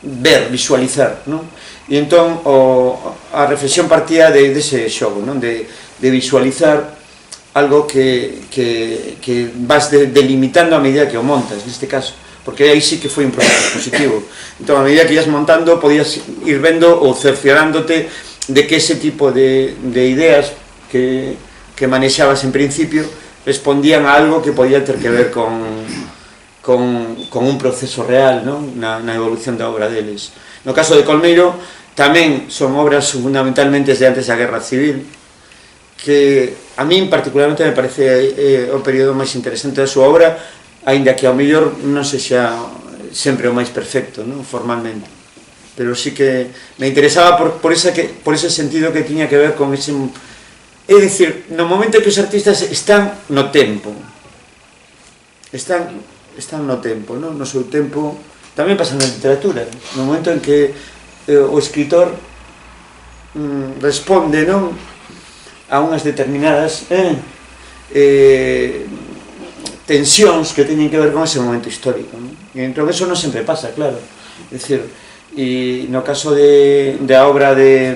ver, visualizar, non? E entón a reflexión partía dese xogo, non? De visualizar algo que vas delimitando a medida que o montas, neste caso, porque aí sí que foi un proceso positivo. Entón, a medida que ibas montando, podías ir vendo ou cerciorándote de que ese tipo de ideas que manexabas en principio respondían a algo que podía ter que ver con un proceso real, non? Na evolución da obra deles. No caso de Colmeiro, tamén son obras fundamentalmente desde antes da Guerra Civil, que a min particularmente me parece o período máis interesante da súa obra, aínda que ao mellor non sexa sempre o máis perfecto, non? Formalmente, pero sí que me interesaba por ese sentido que tiña que ver con ese, é dicir, no momento que os artistas están no tempo, están no tempo, non? No seu tempo, tamén pasa na literatura, no momento en que o escritor responde, non? A unhas determinadas tensións que teñen que ver con ese momento histórico, non? Entón, eso non sempre pasa, claro. É dicir, e no caso da obra de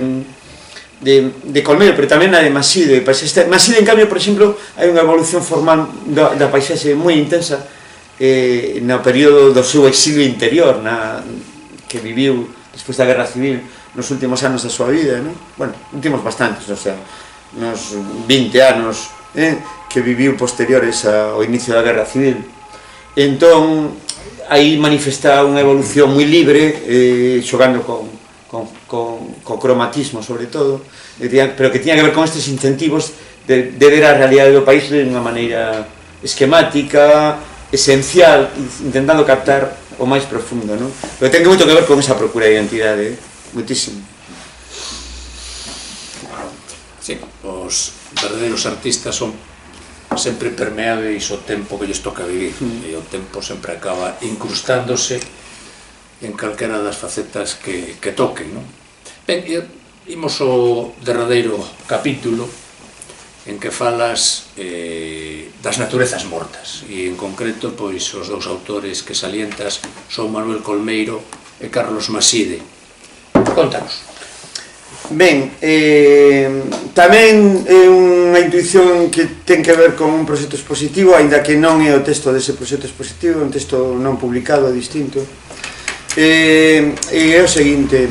Colmeiro, pero tamén na de Maside. Maside, en cambio, por exemplo, hai unha evolución formal da paisaxe moi intensa no período do seu exilio interior, que viviu despois da Guerra Civil nos últimos anos da súa vida, bueno, últimos bastantes, o sea, nos 20 anos que viviu posteriores ao inicio da Guerra Civil. Entón, aí manifesta unha evolución moi libre, xogando co cromatismo, sobre todo, pero que tiña que ver con estes incentivos de ver a realidade do país de unha maneira esquemática, esencial, intentando captar o máis profundo, non? Pero ten moito que ver con esa procura de identidade, moitísimo. Sí, os verdadeiros artistas son sempre permeáveis ao tempo que lles toca vivir, e o tempo sempre acaba incrustándose en calquera das facetas que toquen, non? Ben, imos ao derradeiro capítulo en que falas das naturezas mortas, e en concreto, pois, os dous autores que salientas son Manuel Colmeiro e Carlos Maside. Contanos. Ben, tamén é unha intuición que ten que ver con un proxecto expositivo, aínda que non é o texto dese proxecto expositivo, un texto non publicado, distinto. E é o seguinte: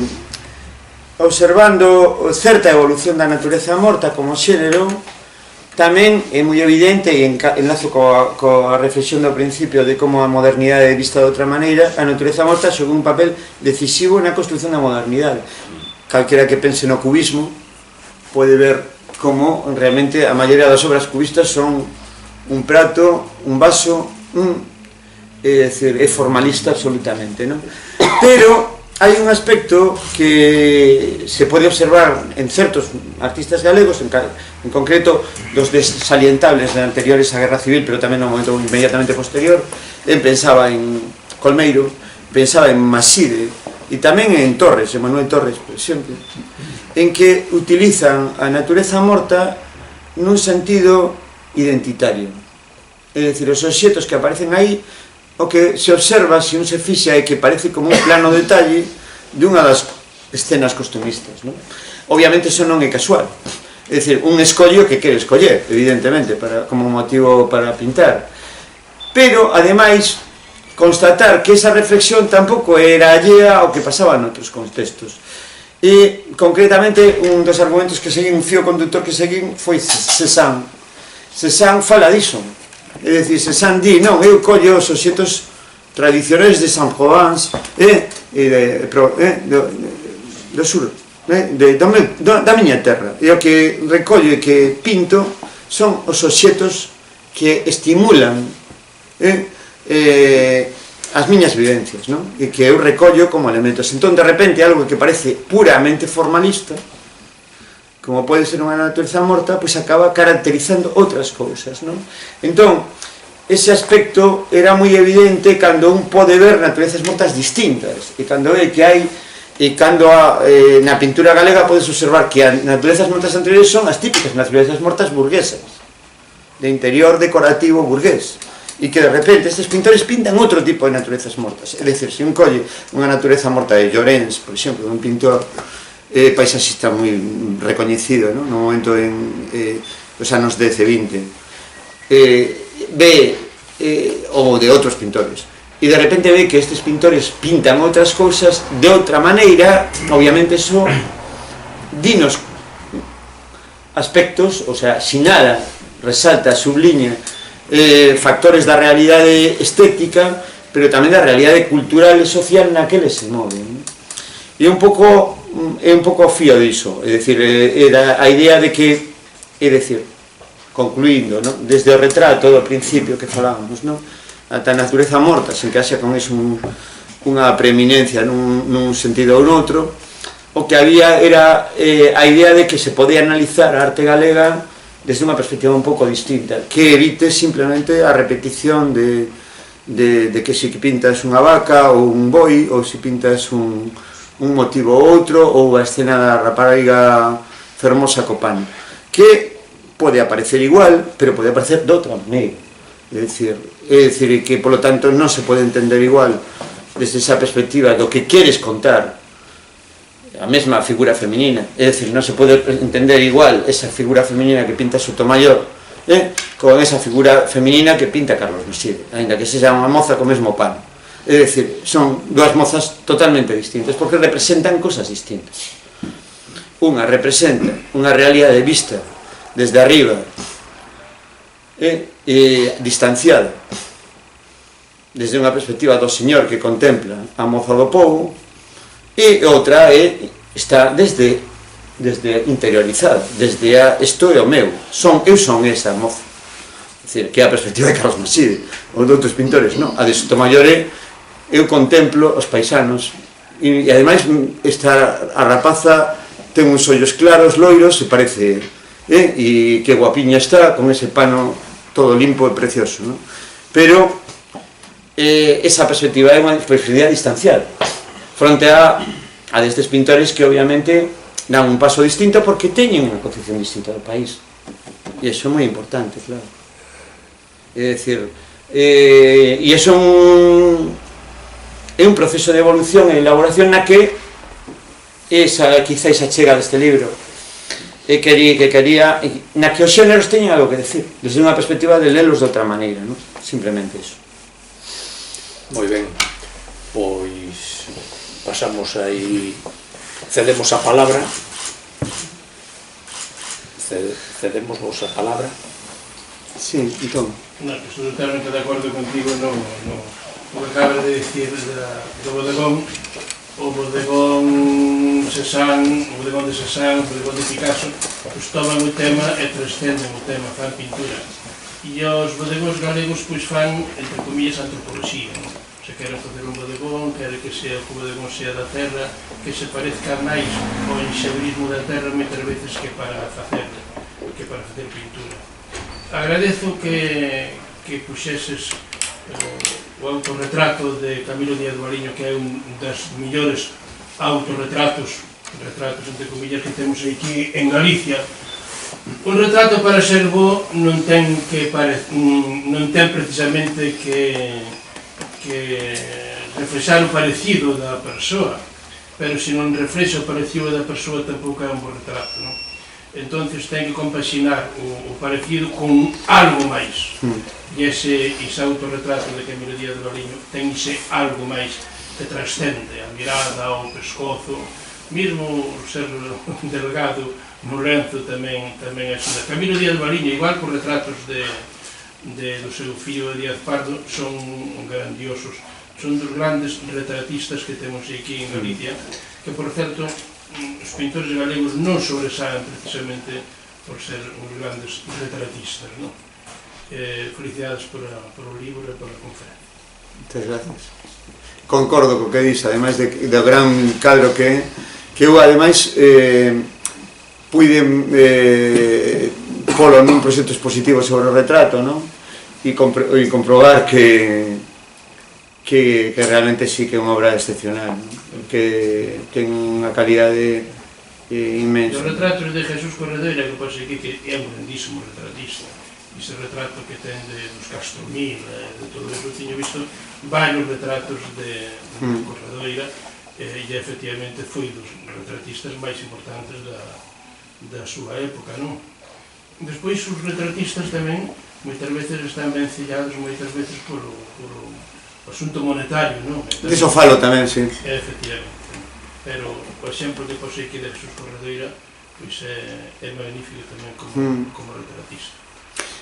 observando certa evolución da natureza morta como xénero, tamén é moi evidente, e enlazo coa reflexión do principio de como a modernidade é vista de outra maneira, a natureza morta xoga un papel decisivo na construción da modernidade. Calquera que pense no cubismo pode ver como realmente a maioría das obras cubistas son un prato, un vaso, é dicir, é formalista absolutamente, non? Pero hai un aspecto que se pode observar en certos artistas galegos, en concreto dos salientables de anteriores á Guerra Civil, pero tamén no momento inmediatamente posterior. Pensaba en Colmeiro, pensaba en Maside e tamén en Torres, en Manuel Torres, por exemplo, en que utilizan a natureza morta nun sentido identitario. É dicir, os obxetos que aparecen aí, o que se observa, se un se fixa, é que parece como un plano detalle dunha das escenas costumistas, non? Obviamente, iso non é casual. É dicir, un escollo que quere escoller, evidentemente, como motivo para pintar. Pero, ademais, constatar que esa reflexión tampouco era allea ao que pasaba noutros contextos. E, concretamente, un dos argumentos que seguín, un fío conductor que seguín, foi Cézanne. Cézanne fala diso. É dicir, Cézanne di, non, eu collo os obxetos tradicionais de Saint-Provence do sur, da miña terra. E o que recollo e que pinto son os obxetos que estimulan as miñas vivencias, non? E que eu recollo como elementos. Entón, de repente, algo que parece puramente formalista, como pode ser unha natureza morta, pois acaba caracterizando outras cousas, non? Entón, ese aspecto era moi evidente cando un pode ver naturezas mortas distintas, e cando ve que hai, e cando na pintura galega podes observar que as naturezas mortas anteriores son as típicas naturezas mortas burguesas, de interior decorativo burgués, e que de repente estes pintores pintan outro tipo de naturezas mortas. É dicir, se un colle unha natureza morta de Llorens, por exemplo, un pintor paisaxista moi recoñecido, no momento en os anos 10 e 20, ou de outros pintores, e de repente ve que estes pintores pintan outras cousas de outra maneira, obviamente iso dinos aspectos, o sea, sinala, resalta, subliña factores da realidade estética, pero tamén da realidade cultural e social na que eles se moven. E é un pouco o fío diso, é dicir, a idea de que, é dicir, concluindo, desde o retrato do principio que falábamos, ata a natureza morta, sen que haxa con iso unha preeminencia nun sentido ou noutro, o que había era a idea de que se podía analizar a arte galega desde unha perspectiva un pouco distinta, que evite simplemente a repetición de que se pintas unha vaca ou un boi, ou se pintas un motivo ou outro, ou a escena da rapariga fermosa co pan, que pode aparecer igual, pero pode aparecer de outra maneira. É dicir, É dicir, que polo tanto non se pode entender igual desde esa perspectiva do que queres contar a mesma figura feminina, é dicir, non se pode entender igual esa figura feminina que pinta Sotomayor con esa figura feminina que pinta Carlos Meside, ainda que sexa unha moza co mesmo pano. É dicir, son dúas mozas totalmente distintas porque representan cosas distintas. Unha representa unha realidade vista desde arriba, distanciada desde unha perspectiva do señor que contempla a moza do povo, e outra está desde interiorizada, desde isto é o meu, eu son esa moza, que é a perspectiva de Carlos Meside, ou de outros pintores, non? A de Sotomayor eu contemplo os paisanos, e ademais a rapaza ten uns ollos claros, loiros, e parece, e que guapiña está, con ese pano todo limpo e precioso, non? Pero esa perspectiva é unha perspectiva distanciada fronte a destes pintores que obviamente dan un paso distinto porque teñen unha concepción distinta do país, e iso é moi importante, claro. É dicir, e iso é un proceso de evolución e elaboración na que quizá esa chega deste libro que quería na que os xéneros teñen algo que decir desde unha perspectiva de lelos de outra maneira, non? Simplemente iso. Moi ben, pois pasamos aí, cedemos a palabra, cedemos vos a palabra. Sí, entón. No, estou totalmente de acordo contigo no que acabas de dicir do bodegón. O bodegón de Cézanne, o bodegón de Picasso, pois toman o tema e transcenden o tema, fan pintura. E os bodegóns galegos pois fan, entre comillas, antropoloxía. Se queren facer un bodegón, queren que o bodegón sea da terra, que se parezca máis ao enxeurismo da terra moitas veces que para facer pintura. Agradezo que puxeses o autorretrato de Camilo Díaz Mariño, que é un das millores autorretratos entre comillas que temos aquí en Galicia. Un retrato para ser bo non ten precisamente que reflexar o parecido da persoa, pero se non reflexa o parecido da persoa tampouco é un bo retrato, non? Entonces ten que compaxinar o parecido con algo máis. E ese autorretrato de Camilo Díaz Mariño ten ese algo máis que transcende a mirada, o pescozo, mesmo ser delgado no lenzo tamén axuda. Camilo Díaz Mariño, igual que os retratos do seu fillo Díaz Pardo, son grandiosos. Son dos grandes retratistas que temos aquí en Galicia, que, por certo, os pintores galegos non sobresaen precisamente por ser uns grandes retratistas, non? Felicidades por o libro e por a conferencia. Moitas gracias. Concordo co que dis, ademais do gran cadro que eu ademais puiden polo nun proxecto expositivo sobre o retrato, non? E comprobar que realmente sí que é unha obra excepcional, non? Que ten unha calidade inmensa. Os retratos de Jesús Corredoira, que pode ser que é un grandísimo retratista, ese retrato que ten dos Castromil, de todo eso, tiño visto varios retratos de Corredoira, e efectivamente foi dos retratistas máis importantes da súa época, non? Despois, os retratistas tamén moitas veces están vencillados moitas veces por o asunto monetario, non? Diso falo tamén, sí. Efectivamente. Pero o exemplo que posei aquí de Jesús Corredoira pois é magnífico tamén como retratista.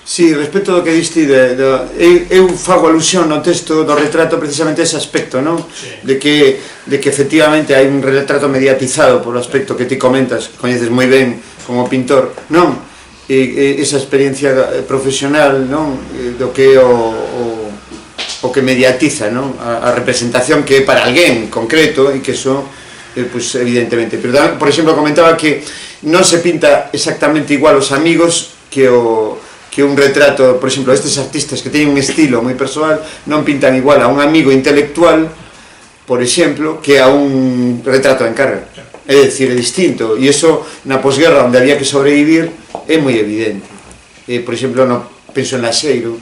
Sí, respecto do que diste, eu fago alusión no texto do retrato precisamente ese aspecto, non? Sí. De que efectivamente hai un retrato mediatizado por o aspecto que ti comentas, coñeces moi ben como pintor, non? E esa experiencia profesional, non? Do que o que mediatiza, non? A representación que é para alguén concreto e que eso, pues, evidentemente. Pero, por exemplo, comentaba que non se pinta exactamente igual os amigos que un retrato, por exemplo, estes artistas que teñen un estilo moi persoal non pintan igual a un amigo intelectual, por exemplo, que a un retrato de encarga. É dicir, é distinto, e iso na posguerra onde había que sobrevivir é moi evidente. Por exemplo, penso en Laxeiro,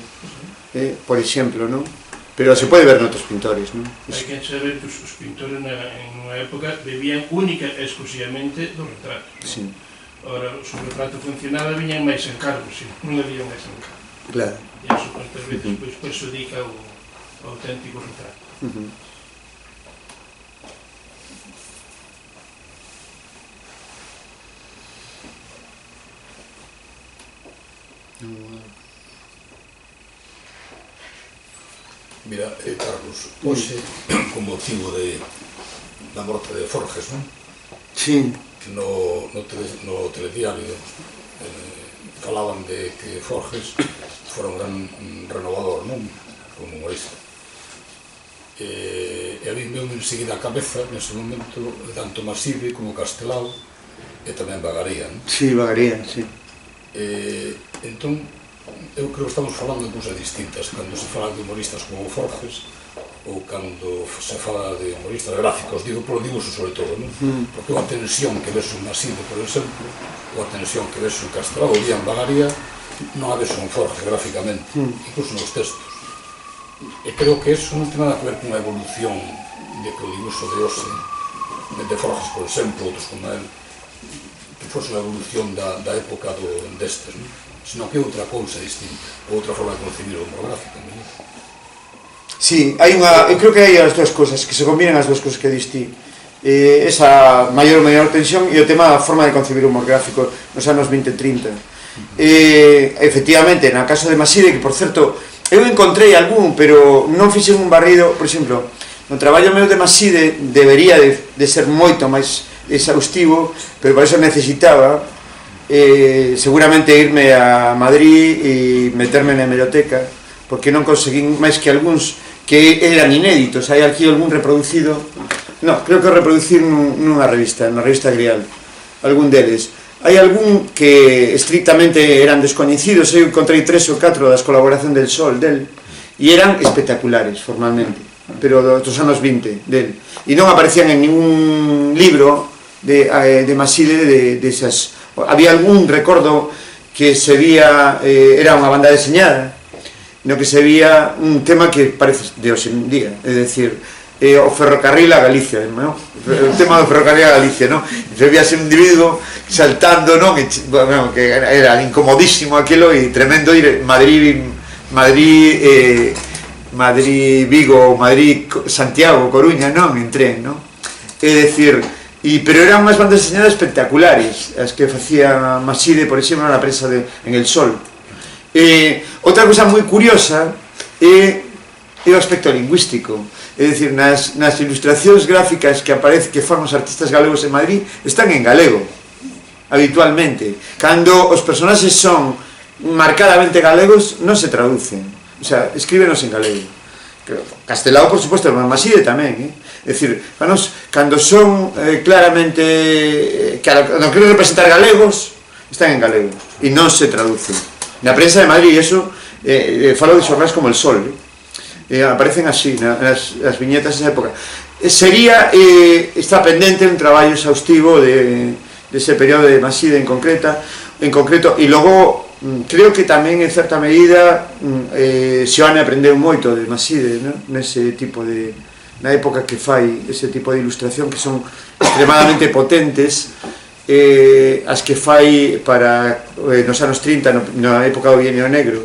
por exemplo, non? Pero se pode ver noutros pintores, non? Hai que saber que os pintores en unha época vivían única e exclusivamente do retrato. Sí. Ora, o retrato funcionaba viñan máis encargos, non había máis encargos. Claro. E iso, cuantas veces, pois, perxudica o auténtico retrato. Mira, Carlos, hoxe, con motivo da morte de Forges, non? Sí. Que no telediario falaban de que Forges fora un gran renovador, non? Como humorista. E a mí me enseguida a cabeza, nese momento, tanto Maside como Castelao, e tamén Bagaría, non? Sí, Bagaría, sí. Entón, eu creo que estamos falando de cousas distintas cando se fala de humoristas como Forges ou cando se fala de humoristas gráficos, digo polo dibuixo sobre todo, non? Porque unha tensión que ves un Maside, por exemplo, ou a tensión que ves un Castelao ou en Bagaría, non a ves un Forges gráficamente, incluso nos textos. E creo que eso non ten nada que ver con a evolución de que o dibuixo de hoxe, de Forges, por exemplo, outros como él, que fose a evolución da época destes, non? Senón que é outra cousa distinta, outra forma de concebir o humor gráfico. Sí, hai unha, eu creo que hai as dúas cousas, que se combinan as dúas cousas que diste. Esa maior tensión e o tema da forma de concebir o humor gráfico nos anos 20 e 30. Efectivamente, na caso de Maside, que por certo, eu encontrei algún, pero non fixen un barrido, por exemplo, no traballo meu de Maside debería de ser moito máis exhaustivo, pero para iso necesitaba seguramente irme a Madrid e meterme na hemeroteca, porque non conseguín máis que algúns que eran inéditos. Hai aquí algún reproducido, non, creo que reproducir nunha revista, na revista Grial, algún deles. Hai algún que estrictamente eran descoñecidos, eu encontrei 3 ou 4 das colaboración del Sol del, e eran espectaculares formalmente, pero dos anos 20 del, e non aparecían en ningún libro de Maside de esas. Había algún recordo que se vía, era unha banda deseñada, no que se vía un tema que parece de hoxe en día, é dicir, o ferrocarril a Galicia, non? O tema do ferrocarril a Galicia, non? Se víase un individuo saltando, non? Bueno, que era incomodísimo aquilo e tremendo ir Madrid-Vigo, Madrid-Santiago, Coruña, non? En tren, non? É dicir, pero eran unhas bandas deseñadas espectaculares as que facía Maside, por exemplo, na prensa en El Sol. Outra cousa moi curiosa é o aspecto lingüístico, é dicir, nas ilustracións gráficas que fan os artistas galegos en Madrid están en galego habitualmente. Cando os personaxes son marcadamente galegos non se traducen, o sea, escríbenos en galego. Castelao, por suposto, mas Maside tamén, é dicir, cando son claramente cando queren representar galegos, están en galego e non se traducen. Na prensa de Madrid, eso falo de xornais como El Sol, aparecen así nas viñetas desa época. Está pendente un traballo exhaustivo dese período de Maside en concreto, e logo creo que tamén en certa medida Xoane aprendeu moito de Maside, nese tipo de, na época que fai ese tipo de ilustración que son extremadamente potentes, as que fai para nos anos 30, na época do Bienio Negro.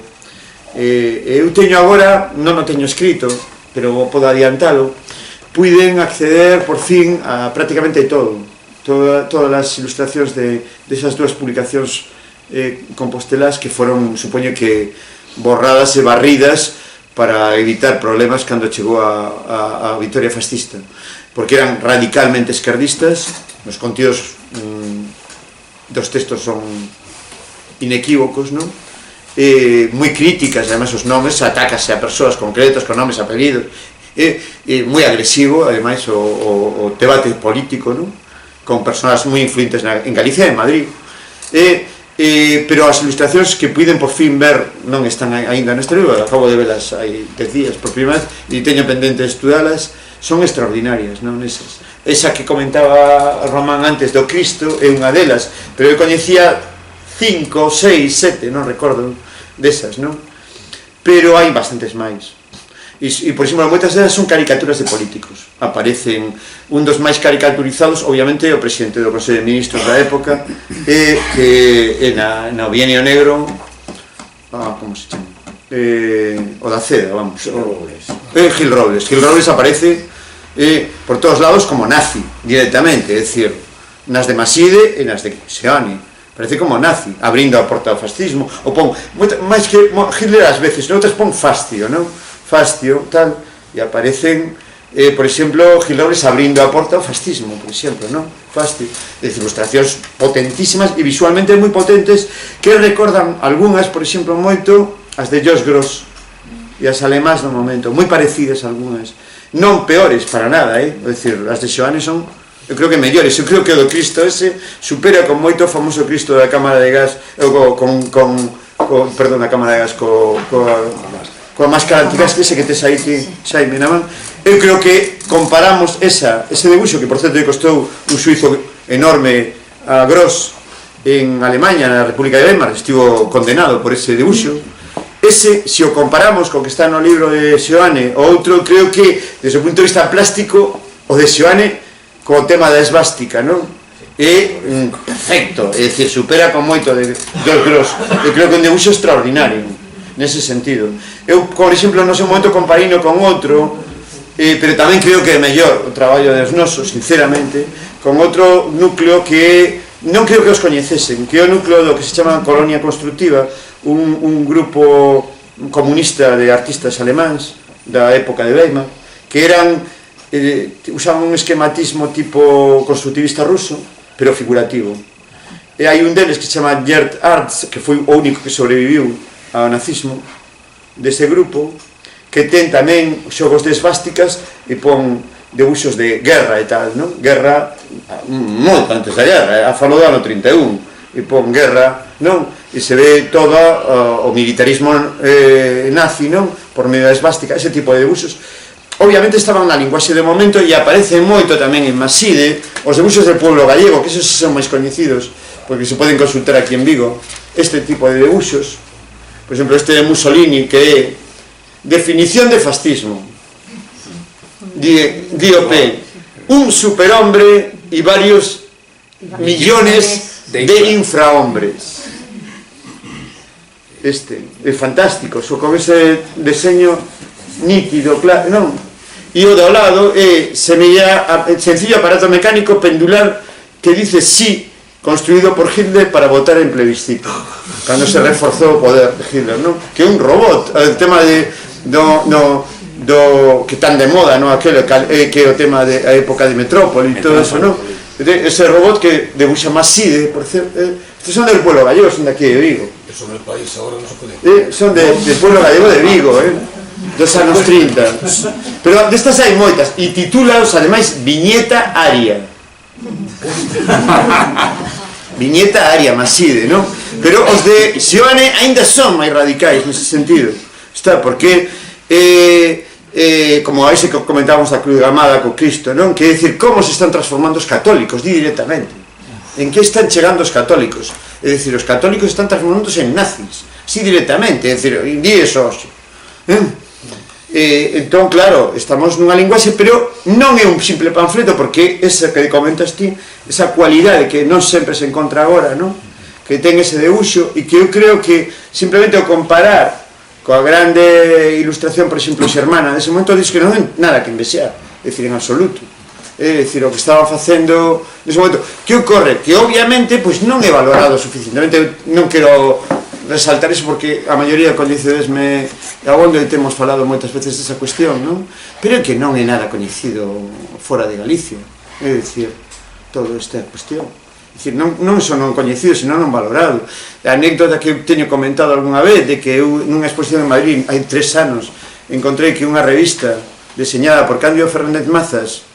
Eu teño agora, non o teño escrito, pero podo adiantalo, puiden acceder por fin a prácticamente todas as ilustracións desas dúas publicacións compostelás que foron, supoño que, borradas e barridas para evitar problemas cando chegou a vitoria fascista, porque eran radicalmente esquerdistas, os contidos dos textos son inequívocos, non? Moi críticas, además os nomes, atácase a persoas concretas con nomes, apelidos, moi agresivo, ademais, o debate político, non? Con persoas moi influentes en Galicia e en Madrid. Pero as ilustracións que puiden por fin ver non están aínda neste libro, acabo de velas hai 10 días por primeira vez e teño pendente de estudalas, son extraordinarias, non esas. Esa que comentaba Román antes do Cristo é unha delas, pero eu coñecía 5, 6, 7, non recordo desas, non? pero hai bastantes máis. E, por exemplo, moitas delas son caricaturas de políticos. Aparecen un dos máis caricaturizados, obviamente, o presidente do Consello de Ministros da época, que na Bienio Negro, como se chama? O da Ceda, vamos. Gil Robles. Gil Robles aparece por todos lados como nazi, directamente, é dicir, nas de Maside e nas de Seoane. Parece como nazi, abrindo a porta ao fascismo, ou pon, máis que Hitler ás veces, noutras pon fascio, non? Fascio, tal, e aparecen, por exemplo, Gil Robles abrindo a porta ao fascismo, por exemplo, non? Fascio, de ilustracións potentísimas e visualmente moi potentes que recordan algunhas, por exemplo, moito as de Josh Gross e as alemás no momento, moi parecidas algunhas, non peores para nada, é dicir, as de Seoane son, eu creo que mellores. Eu creo que o do Cristo ese supera con moito o famoso Cristo da Cámara de Gas, perdón, da Cámara de Gas coa máscara antigas que ese que tes aí ti, Xaime, na man. Eu creo que comparamos ese debuxo, que por certo costou un suizo enorme a Gross en Alemanha, na República de Weimar, estivo condenado por ese debuxo. Ese, se o comparamos co que está no libro de Seoane, o outro, creo que, desde o punto de vista plástico, o de Seoane, co tema da esvástica, non? É perfecto, é dicir, supera con moito de Gross. Eu creo que é un debuxo extraordinario nese sentido. Eu, por exemplo, no seu momento comparino con outro, pero tamén creo que é mellor o traballo de Osnoso, sinceramente, con outro núcleo que non creo que os coñecesen, que é o núcleo do que se chama Colonia Constructiva, un grupo comunista de artistas alemáns da época de Weimar, que eran usaban un esquematismo tipo constructivista ruso, pero figurativo. E hai un deles que se chama Gerd Arts, que foi o único que sobreviviu ao nazismo dese grupo, que ten tamén xogos de esvásticas e pon debuxos de guerra e tal, non? Guerra moito antes da guerra, falou do ano 31 e pon guerra, non? E se ve todo o militarismo nazi, non? Por medio da esvástica, ese tipo de debuxos. Obviamente estaban na linguaxe de momento e aparecen moito tamén en Maside os debuxos del pueblo gallego, que esos son máis coñecidos porque se poden consultar aquí en Vigo, este tipo de debuxos. Por exemplo, este de Mussolini, que é definición de fascismo, DOP, un superhombre e varios millones de infrahombres. Este é fantástico, con ese diseño nítido, claro, non? E o do lado é sencillo aparato mecánico pendular que dice sí, construído por Hitler para votar en plebiscito, cando se reforzou o poder de Hitler, non? Que é un robot, o tema do que tan de moda, non? Aquele que é o tema da época de Metrópoli e todo eso, non? Ese robot que debuxa Maside, por certo, estes son del pueblo gallego, son de aquí de Vigo. Son del país, agora non se pode. Son del pueblo gallego de Vigo, dos anos 30. Pero destas hai moitas, e titúlaos, ademais, Viñeta Aria. Viñeta Aria, Maside, non? Pero os de Seoane ainda son máis radicais nese sentido. Está, porque como a ese que comentábamos da Cruz Gamada co Cristo, non? Que é dicir, como se están transformando os católicos, directamente. En que están chegando os católicos? É dicir, os católicos están transformándose en nazis, sí, directamente, é dicir, di eso hoxe. Entón, claro, estamos nunha linguaxe, pero non é un simple panfleto, porque esa que comentas ti, esa cualidade que non sempre se encontra agora, non? Que ten ese debuxo, e que eu creo que simplemente o comparar coa grande ilustración, por exemplo, xermana dese momento, diz que non ten nada que envexar, é dicir, en absoluto. É dicir, o que estaba facendo nese momento. Que ocorre? Que obviamente pois non é valorado suficientemente. Non quero resaltar iso porque a maioría coñecedesme abondo e temos falado moitas veces desa cuestión, non? Pero é que non é nada coñecido fora de Galicia, é dicir, toda esta cuestión. É dicir, non só non coñecido, senón non valorado. A anécdota que eu teño comentado algunha vez, de que eu nunha exposición en Madrid hai 3 anos encontrei que unha revista deseñada por Cándido Fernández Mazas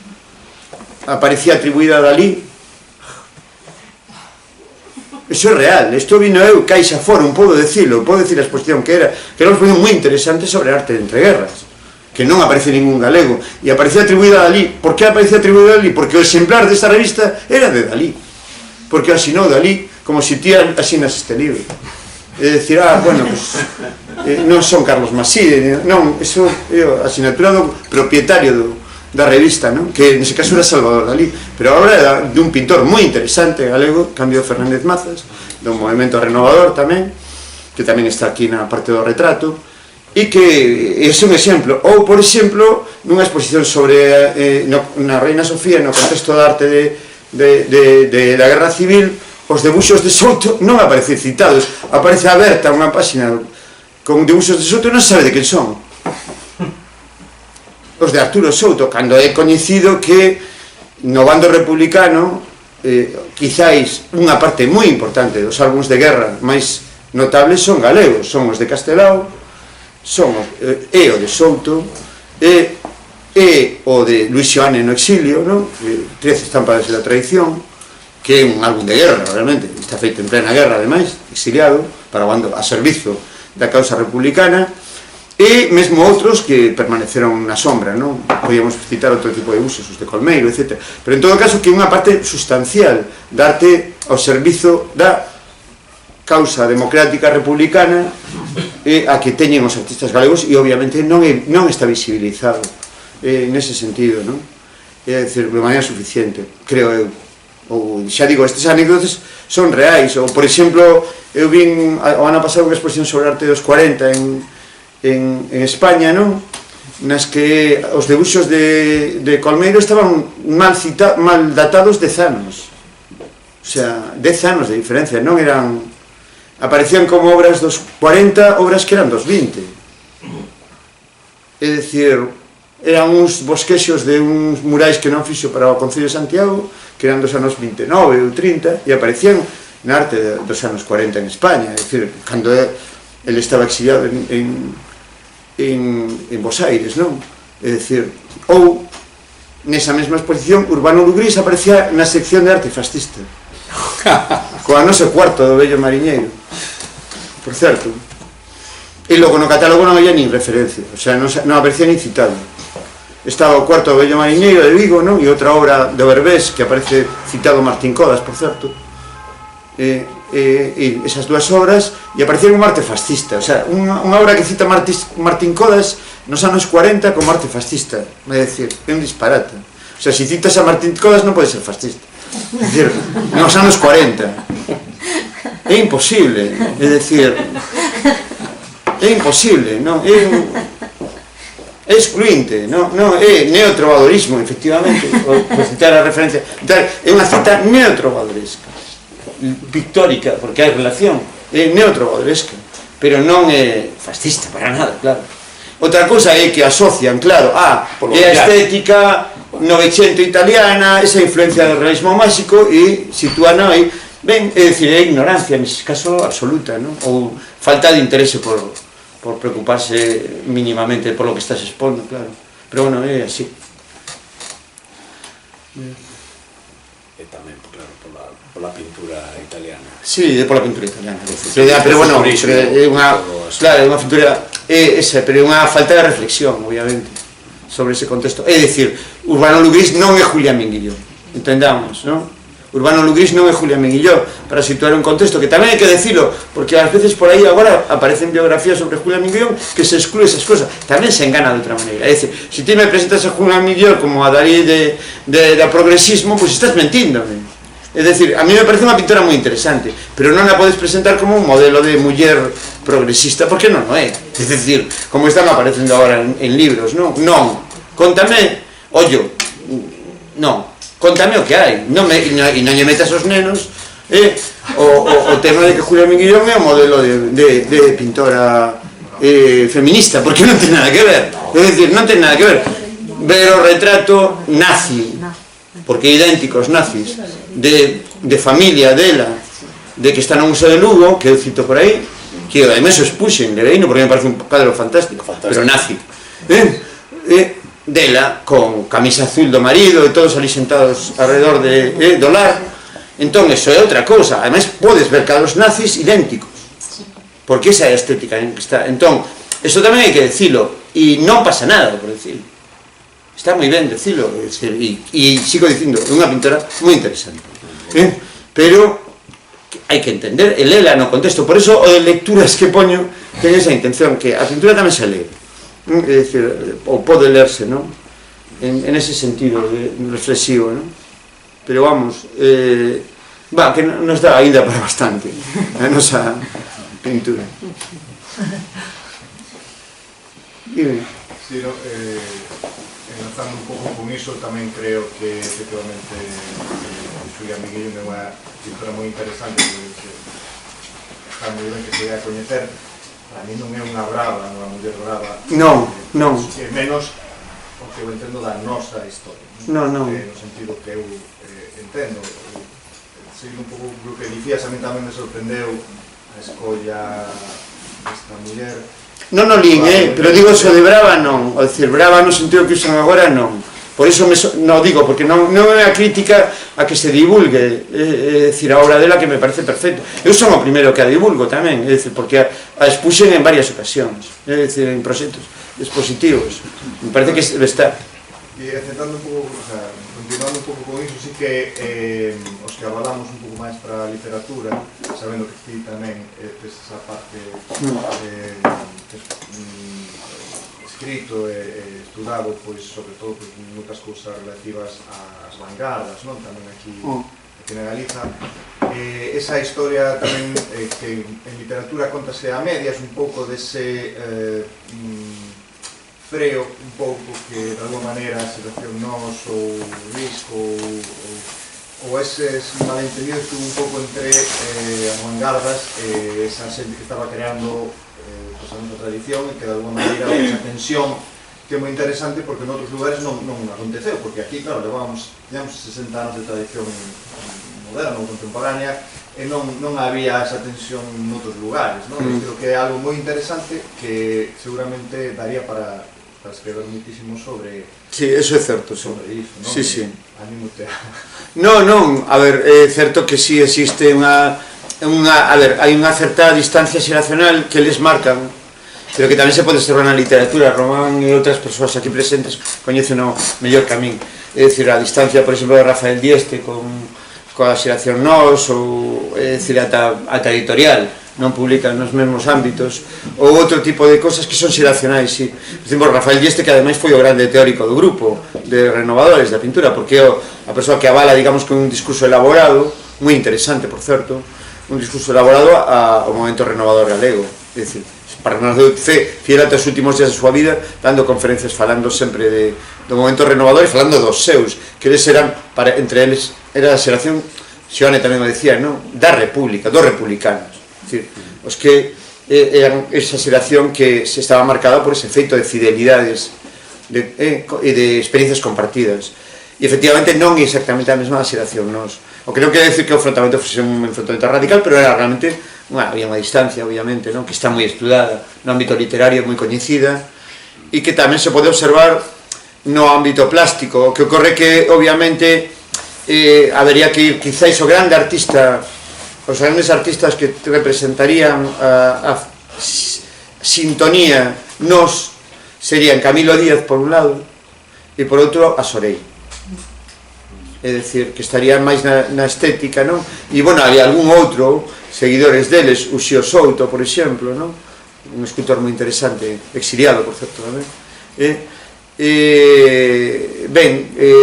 aparecía atribuída a Dalí. Eso é real, isto vino eu, Caixa Forum, podo decirlo, podo decir a exposición que era unha exposición moi interesante sobre arte de entreguerras, que non aparece ningún galego, e aparecía atribuída a Dalí. Por que aparecía atribuída a Dalí? Porque o exemplar desta revista era de Dalí, porque asinou Dalí, como se ti asinas este libro. É dicir, bueno, pues, non son Carlos Maside, non, eso é a asinatura do propietario da revista, non? Que nese caso era Salvador Dalí, pero agora era dun pintor moi interesante galego, Cándido Fernández Mazas, do movimento renovador tamén, que tamén está aquí na parte do retrato, e que é un exemplo. Ou, por exemplo, nunha exposición sobre na Reina Sofía, no contexto da arte da Guerra Civil, os debuxos de Souto non aparecen citados, aparece aberta unha páxina con debuxos de Souto e non se sabe de quen son. Os de Arturo Souto, cando é coñecido que no bando republicano quizáis unha parte moi importante dos álbuns de guerra máis notables son galegos, son os de Castelao, son o de Souto e o de Luis Xoane no exilio, 13 estampas da traición, que é un álbum de guerra, realmente, está feito en plena guerra, ademais, exiliado, para a servizo da causa republicana, e mesmo outros que permaneceron na sombra, non? Podíamos citar outro tipo de usos, os de Colmeiro, etc. Pero en todo caso que é unha parte sustancial da arte ao servizo da causa democrática republicana a que teñen os artistas galegos e obviamente non está visibilizado nese sentido, non? É dicir, de maneira suficiente, creo eu. Ou, xa digo, estes anécdotas son reais, ou, por exemplo, eu vin o ano pasado unha exposición sobre arte dos 40 en España, non? Nas que os debuxos de Colmeiro estaban mal datados 10 anos, o sea, 10 anos de diferencia, non eran, aparecían como obras dos 40, obras que eran dos 20, é dicir, eran uns bosquexos de uns murais que non fixo para o Concello de Santiago, que eran dos anos 29 ou 30, e aparecían na arte dos anos 40 en España, é dicir, cando ele estaba exiliado en Bos Aires, non? É dicir, ou nesa mesma exposición Urbano Lugrís aparecía na sección de arte fascista, coa noso cuarto do Vello Mariñeiro, por certo, e logo no catálogo non había nin referencia, o sea, non aparecía nin citado. Estaba o cuarto do Vello Mariñeiro de Vigo, non? E outra obra de Berbés que aparece citado Martín Codas, por certo, e esas dúas obras, e aparecieron como arte fascista, o sea, unha obra que cita Martín Codas nos anos 40 como arte fascista, é dicir, é un disparate, o sea, se citas a Martín Codas non pode ser fascista, é dicir, nos anos 40 é imposible, é dicir, é imposible, non? É excluinte, é neotrovadorismo, efectivamente, por citar a referencia, é unha cita neotrovadoresca, pictórica, porque hai relación, é neotrovadoresca, pero non é fascista para nada, claro. Outra cousa é que asocian, claro, a estética novecento italiana, esa influencia do realismo máxico, e sitúan aí, ben, é dicir, é ignorancia, nese caso absoluta, non? Ou falta de interese por preocuparse mínimamente por lo que estás expondo, claro. Pero bueno, é así. E tamén, claro, pola pintura italiana. Sí, pola pintura italiana. Pero bueno, é unha, claro, é unha pintura, pero é unha falta de reflexión, obviamente, sobre ese contexto. É dicir, Urbano Lugrís non é Julián Minguilló, entendamos, non? Urbano Lugrís non é Julián Minguilló, para situar un contexto que tamén hai que decilo, porque ás veces por aí agora aparecen biografías sobre Julián Minguilló que se exclúe esas cosas, tamén se engana de outra maneira. É dicir, se ti me presentas a Julián Minguilló como a Dalí da progresismo, pois estás mentíndome. É dicir, a mí me parece unha pintora moi interesante, pero non a podes presentar como un modelo de muller progresista, porque non o é. É dicir, como están aparecendo agora en libros, non? Non, contame, ollo, non, contame o que hai, e non lle metas aos nenos o tema de que Julián Minguillón é un modelo de pintora feminista, porque non ten nada que ver, é dicir, non ten nada que ver ver o retrato nazi, porque idénticos nazis, de familia dela, de que está no Museo de Lugo, que eu cito por aí, que ademais o expuxen, leveino, porque me parece un cadro fantástico, pero nazi, dela, con camisa azul do marido, e todos ali sentados alrededor do lar. Entón, eso é outra cousa, ademais podes ver cadros nazis idénticos, porque esa é a estética en que está. Entón, eso tamén hai que decilo, e non pasa nada por decilo, está moi ben decilo, e sigo dicindo, é unha pintora moi interesante, pero hai que entender, e lela no contexto. Por eso o de lecturas que poño ten esa intención, que a pintura tamén se lee, é dicir, ou pode lerse, non? En ese sentido reflexivo, non? Pero vamos, que nos dá ainda para bastante a nosa pintura. Dime. Sí, no, enlazando un pouco con iso, tamén creo que efectivamente Xulia Miguel é unha pintora moi interesante que está moi ben que se dé a coñecer. Para mí non é unha brava, unha muller brava. Non. É menos o que eu entendo da nosa historia. Non. No sentido que eu entendo. Seguindo un pouco o que dicías, a mí tamén me sorprendeu a escolla desta muller. Non o lín, pero digo eso de brava non, ou dicir, brava no sentido que usan agora non. Por iso non digo, porque non é unha crítica a que se divulgue, é dicir, a obra dela que me parece perfecto. Eu son o primeiro que a divulgo tamén, é dicir, porque a expuxen en varias ocasións, é dicir, en proxectos expositivos. Me parece que debe estar. E aceptando un pouco, o sea, continuando un pouco con iso, sí que os que avalamos un pouco máis para a literatura, sabendo que ti tamén tes esa parte escrito e estudado, pois, sobre todo, pois, moitas cousas relativas ás vanguardas, non? Tamén aquí na Galiza. Esa historia tamén que en literatura contase a medias, un pouco dese freo un pouco que de alguma maneira a Xeración Nós ou Risco ou eses malentendidos que un pouco entre as vanguardas e esa xente que estaba creando a nosa tradición e que de alguma maneira esa tensión que é moi interesante porque en outros lugares non aconteceu, porque aquí, claro, levamos 60 anos de tradición moderna ou contemporánea e non había esa tensión en outros lugares, non? Creo que é algo moi interesante que seguramente daría para escrever muitísimo sobre... Sí, eso é certo, sobre iso, non? Sí. Anímote a... Non, a ver, é certo que sí existe a ver, hai unha certa distancia xeracional que les marcan, pero que tamén se pode observar na literatura. Román e outras persoas aquí presentes coñecen o mellor que a min. É dicir, a distancia, por exemplo, de Rafael Dieste coa Xeración Nós, ou é dicir, ata editorial, non publican nos mesmos ámbitos, ou outro tipo de cosas que son xeracionais, sí. Por exemplo, Rafael Dieste, que ademais foi o grande teórico do grupo de renovadores da pintura, porque é a persoa que avala, digamos, con un discurso elaborado, moi interesante, por certo, un discurso elaborado ao movimento renovador galego. É dicir, para nós de UTC, fiel ata os últimos días da súa vida, dando conferencias falando sempre do movimento renovador e falando dos seus, que eles eran, entre eles, era a xeración, Xoane tamén o decía, non? Da república, dos republicanos. É dicir, os que eran esa xeración que se estaba marcada por ese efeito de fidelidades e de experiencias compartidas. E efectivamente non é exactamente a mesma xeración Nós. O que non quere decir que o enfrontamento fose un enfrontamento radical, pero era realmente había unha distancia, obviamente, non? Que está moi estudada no ámbito literario, moi coñecida, e que tamén se pode observar no ámbito plástico. O que ocorre que, obviamente, habería que ir, quizáis, o grande artista, os grandes artistas que representarían a sintonía Nós serían Camilo Díaz por un lado e por outro a Sorei. É dicir, que estarían máis na estética, non? E, bueno, había algún outro seguidores deles, Uxío Souto, por exemplo, non? Un escultor moi interesante, exiliado, por certo, tamén. Ben,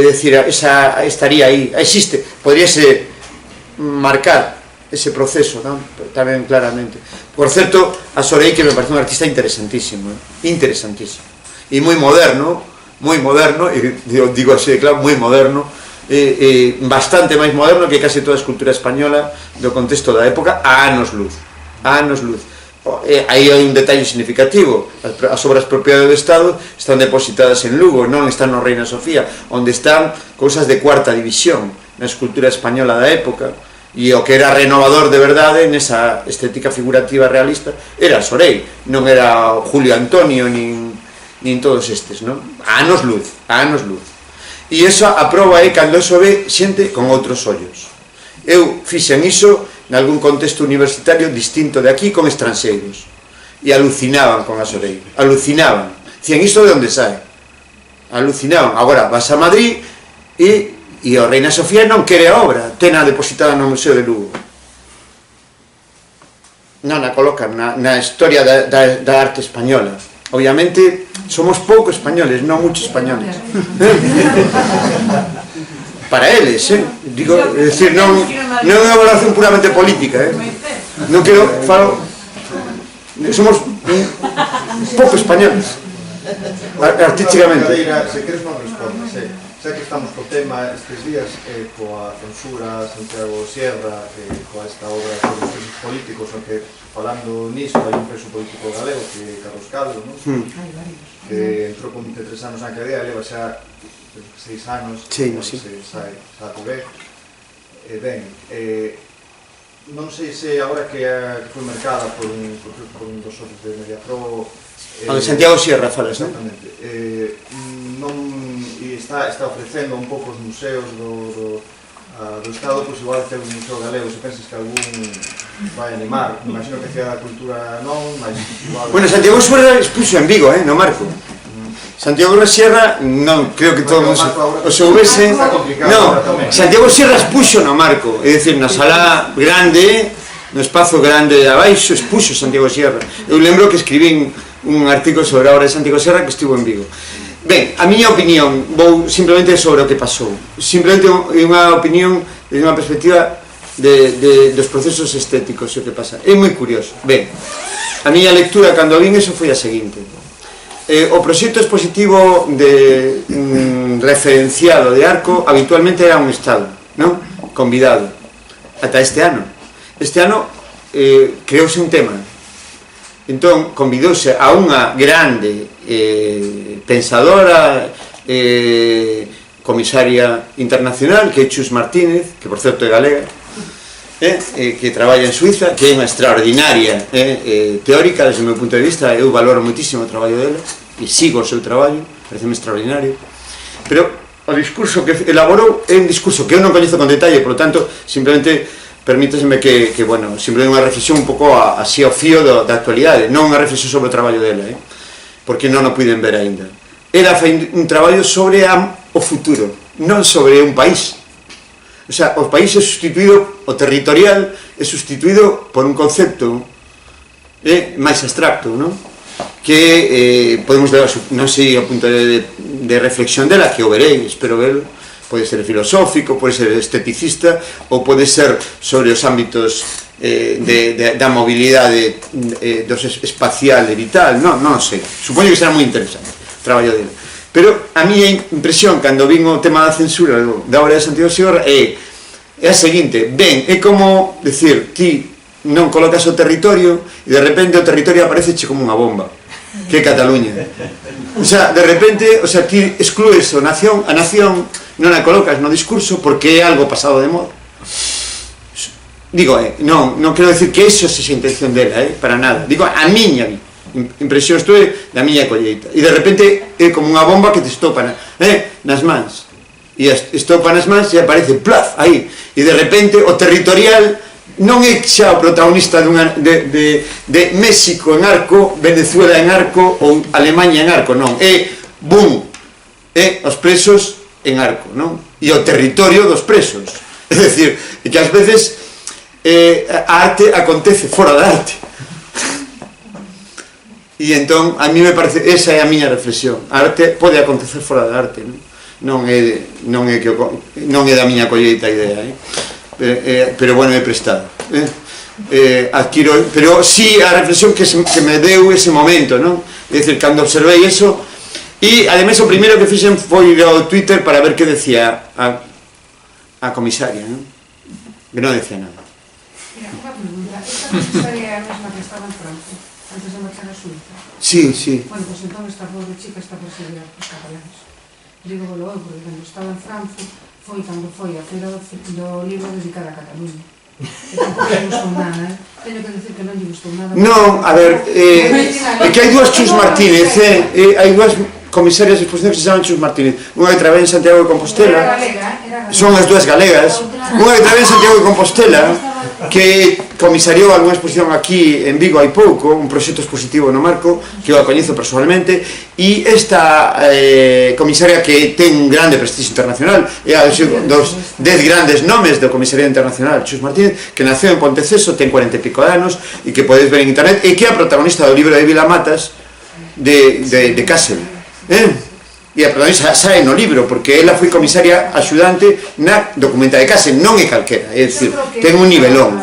decir, esa estaría aí, existe, podríase marcar ese proceso, non? Tamén claramente. Por certo, a Sorei, que me parece un artista interesantísimo, interesantísimo, e moi moderno, e digo así de claro, moi moderno, bastante máis moderno que case toda a escultura española do contexto da época, a anos luz. Aí hai un detalle significativo: as obras propiedade do Estado están depositadas en Lugo, non están no Reina Sofía, onde están cousas de cuarta división na escultura española da época, e o que era renovador de verdade nesa estética figurativa realista era Sorei, non era Julio Antonio nin todos estes, non? A anos luz. E iso a proba é cando iso ve xente con outros ollos. Eu fixen iso nalgún contexto universitario distinto de aquí con estranxeiros, e alucinaban con a Sorei, alucinaban, dicían, isto de onde sae? Alucinaban. Agora vas a Madrid e o Reina Sofía non quere a obra, tena depositada no Museo de Lugo. non a colocan na historia da arte española. Obviamente, somos pouco españoles, non muchos españoles. Para eles, digo, é dicir, non é unha valoración puramente política, non quero falo, somos pouco españoles artísticamente. Se queres non respondes, xa que estamos co tema estes días, coa censura Santiago Sierra, coa esta obra sobre os presos políticos, aunque falando niso hai un preso político galego que é Carlos Calvo, que entrou con 23 anos na cadea, leva xa 6 anos, se sai a cober. Ben, non sei se agora que foi mercada por un dos socios de Mediapro, Santiago Sierra falas, non? Exactamente. E está ofrecendo un pouco os museos do Estado, pois igual ter un museo galego, se pensas que algún vai animar. Imagino que Cidade da Cultura non, mas igual... Bueno, Santiago Sierra expuxo en Vigo, no Marco. Santiago Sierra, non creo que todo o soubese. Non, Santiago Sierra expuxo no Marco, é dicir, na sala grande, no espazo grande abaixo, expuxo Santiago Sierra. Eu lembro que escribín un artigo sobre a obra de Santiago Sierra que estivo en Vigo. Ben, a miña opinión, vou simplemente sobre o que pasou. Simplemente é unha opinión desde unha perspectiva dos procesos estéticos, o que pasa. É moi curioso. Ben, a miña lectura cando vin eso foi a seguinte. O proxecto expositivo referenciado de Arco habitualmente era un estado, non? Convidado. Ata este ano. Este ano creouse un tema. Entón, convidouse a unha grande pensadora, comisaria internacional, que é Chus Martínez, que por certo é galega, que traballa en Suiza, que é unha extraordinaria teórica, desde o meu punto de vista. Eu valoro moitísimo o traballo dela, e sigo o seu traballo, pareceme extraordinario. Pero o discurso que elaborou é un discurso que eu non coñezo con detalle, por lo tanto, simplemente permíteseme que bueno, simplemente unha reflexión un pouco así ao fío da actualidade, non unha reflexión sobre o traballo dela, porque non o puiden ver aínda. Ela fai un traballo sobre o futuro, non sobre un país. O sea, o país é sustituído, o territorial é sustituído por un concepto máis abstracto, non? Que podemos ver, non sei, o punto de reflexión dela, que o verei, espero verlo. Pode ser filosófico, pode ser esteticista, ou pode ser sobre os ámbitos da mobilidade espacial e vital, non sei. Supoño que será moi interesante o traballo dele. Pero a miña impresión, cando vin o tema da censura da obra de Santiago Sierra, é a seguinte: ben, é como, decir, ti non colocas o territorio e de repente o territorio apareceche como unha bomba, que é Cataluña. O sea, de repente, ti exclues a nación, non a colocas no discurso porque é algo pasado de moda. Digo, non quero decir que eso é a intención dela, para nada. Digo, a miña impresión, isto é da miña colleita. E de repente é como unha bomba que te estopa nas mans. E estopa nas mans e aparece, plaf, aí. E de repente o territorial non é xa o protagonista de México en Arco, Venezuela en Arco ou Alemanha en Arco, non. É, boom, os presos en Arco, non? E o territorio dos presos. É dicir, que ás veces a arte acontece fora da arte. E entón, a mí me parece, esa é a miña reflexión. A arte pode acontecer fora da arte, non é da miña colleita a idea, pero bueno, é prestado. Adquiro, pero sí a reflexión que me deu ese momento, non? É dicir, cando observei eso. E, ademais, o primeiro que fixen foi ir ao Twitter para ver que decía a comisaria, non? Que non decía nada. Mira, unha pregunta. Esta comisaria é a mesma que estaba en Francia, antes de marchar a Suiza? Sí. Bueno, pues entón esta pobre chica está perseguida por catalanes. Digo, eu, porque cando estaba en Francia, foi cando foi a feira do libro dedicada a Cataluña. E tampouco lle gustou nada, Teño que decir que non lle gustou nada. Non, a ver, é que hai dúas Chus Martínez, hai dúas comisarias de exposición que se chaman Chus Martínez. Unha que traballa en Santiago de Compostela, son as dúas galegas. Unha que traballa en Santiago de Compostela, que comisariou algunha exposición aquí en Vigo hai pouco, un proxecto expositivo no Marco, que eu a coñezo personalmente, e esta comisaria que ten un grande prestigio internacional, é a dos 10 grandes nomes do comisaría internacional, Chus Martínez, que naceu en Ponteceso, ten 40 e pico de anos, e que podes ver en internet, e que é a protagonista do libro de Vila Matas de Kassel. E a protagonista sae no libro, porque ela foi comisaria axudante na documenta de Kassel, non é calquera, é dicir, ten un nivelón,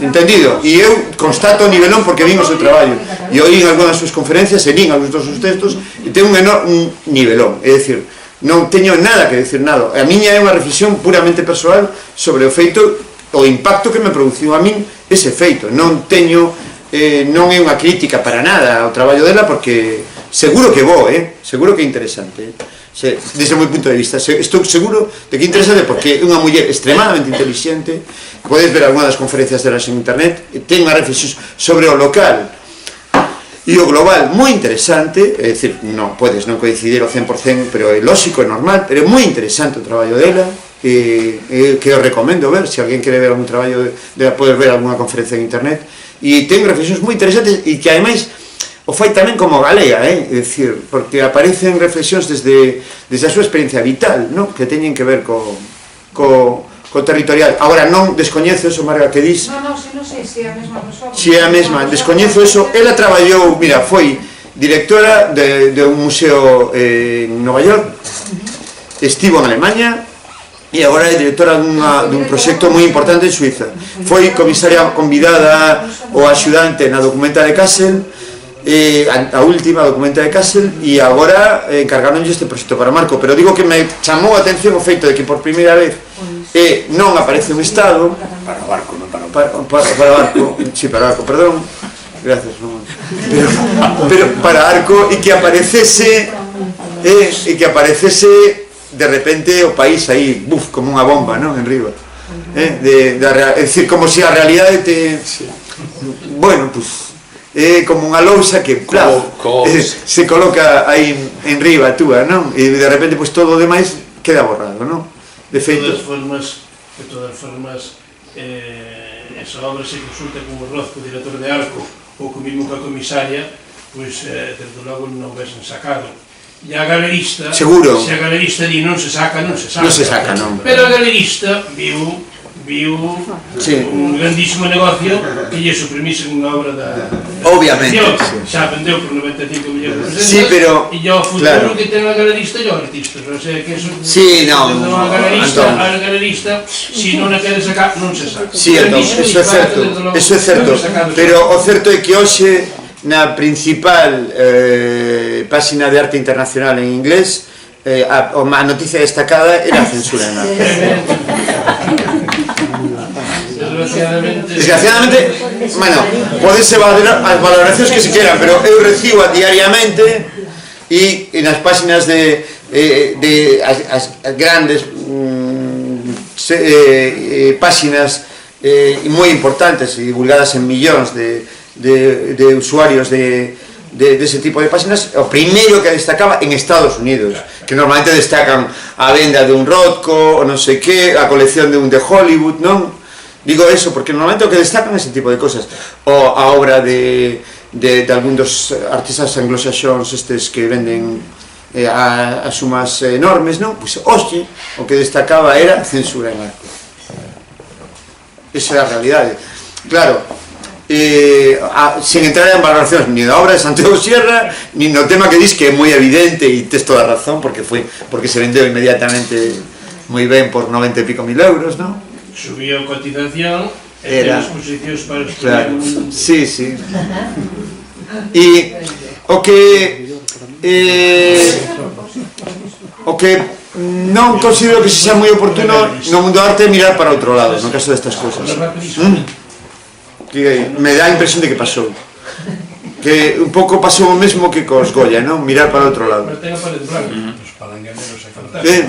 entendido? E eu constato o nivelón porque vin o seu traballo, e oí en algunhas súas conferencias, e nin algúns dos seus textos, e ten un nivelón, é dicir, non teño nada que decir nada. A miña é unha reflexión puramente persoal sobre o feito, o impacto que me produciu a min ese feito. Non teño, non é unha crítica para nada ao traballo dela, porque seguro que vou, seguro que é interesante, desde o meu punto de vista, estou seguro de que é interesante, porque é unha muller extremadamente inteligente, podes ver algunhas das conferencias delas en internet, ten unha reflexión sobre o local e o global moi interesante, é dicir, non podes non coincidir ao 100%, pero é lógico, é normal, pero é moi interesante o traballo dela, que eu recomendo ver, se alguén quere ver algún traballo dela, podes ver algunha conferencia en internet, e ten reflexións moi interesantes, e que ademais o fai tamén como galega, é dicir, porque aparecen reflexións desde a súa experiencia vital, non? Que teñen que ver co territorial. Agora, non descoñezo eso, Marga, que dis? Non, se non sei se é a mesma persoa. Si é a mesma, descoñezo eso. Ela traballou, mira, foi directora de un museo en Nova York, estivo en Alemania, e agora é directora dun proxecto moi importante en Suiza. Foi comisaria convidada ou axudante na documenta de Kassel, a última documenta de Kassel, e agora encargáronlle este proxecto para Marco, pero digo que me chamou a atención o feito de que por primeira vez non aparece un estado para o barco, non para o barco, para barco, perdón, gracias, pero para Arco, e que aparecese de repente o país aí, como unha bomba, non, en riba, é dicir, como se a realidade bueno, pues é como unha lousa que se coloca aí en riba túa, non? E de repente pues todo o demais queda borrado, non? De feito, de todas formas esa obra se consulta con o Rozco, director de Arco, ou co mismo coa comisaria, pois desde logo non vesen sacado. E a galerista, seguro, se a galerista di non se saca, non se saca, non. Pero a galerista viu un grandísimo negocio que lle suprimise unha obra da... Obviamente, xa vendeu por 95 millóns de sí, pero, e o futuro que ten a galerista e o artista, o sea que eso... Sí, non, a galerista, si non a quere sacar, non se saca. Sí, eso é certo, pero o certo é que hoxe na principal páxina de arte internacional en inglés a noticia destacada era a censura en arte. Desgraciadamente, bueno, podese valorar as valoracións que se queran, pero eu recibo diariamente e nas páxinas de as grandes páxinas moi importantes e divulgadas en millóns de usuarios de ese tipo de páxinas, o primeiro que destacaba en Estados Unidos, que normalmente destacan a venda de un Rothko, o non sei que, a colección de un de Hollywood, non? Digo eso porque normalmente o que destacan ese tipo de cosas, o a obra de algún dos artistas anglosaxóns estes que venden a sumas enormes, non? Pois hoxe o que destacaba era censura en Arco. Esa é a realidade. Claro, sin entrar en valoracións ni da obra de Santiago Sierra ni no tema que dis que é moi evidente, e tes toda a razón, porque se vendeu inmediatamente moi ben por 90 e pico mil euros, non? Subía a cotización e ten exposicións para estudiar. Sí. E o que non considero que se xa moi oportuno no mundo da arte mirar para outro lado, no caso destas cousas. Me dá a impresión de que pasou, que un pouco pasou o mesmo que cos Goya, non? Mirar para outro lado.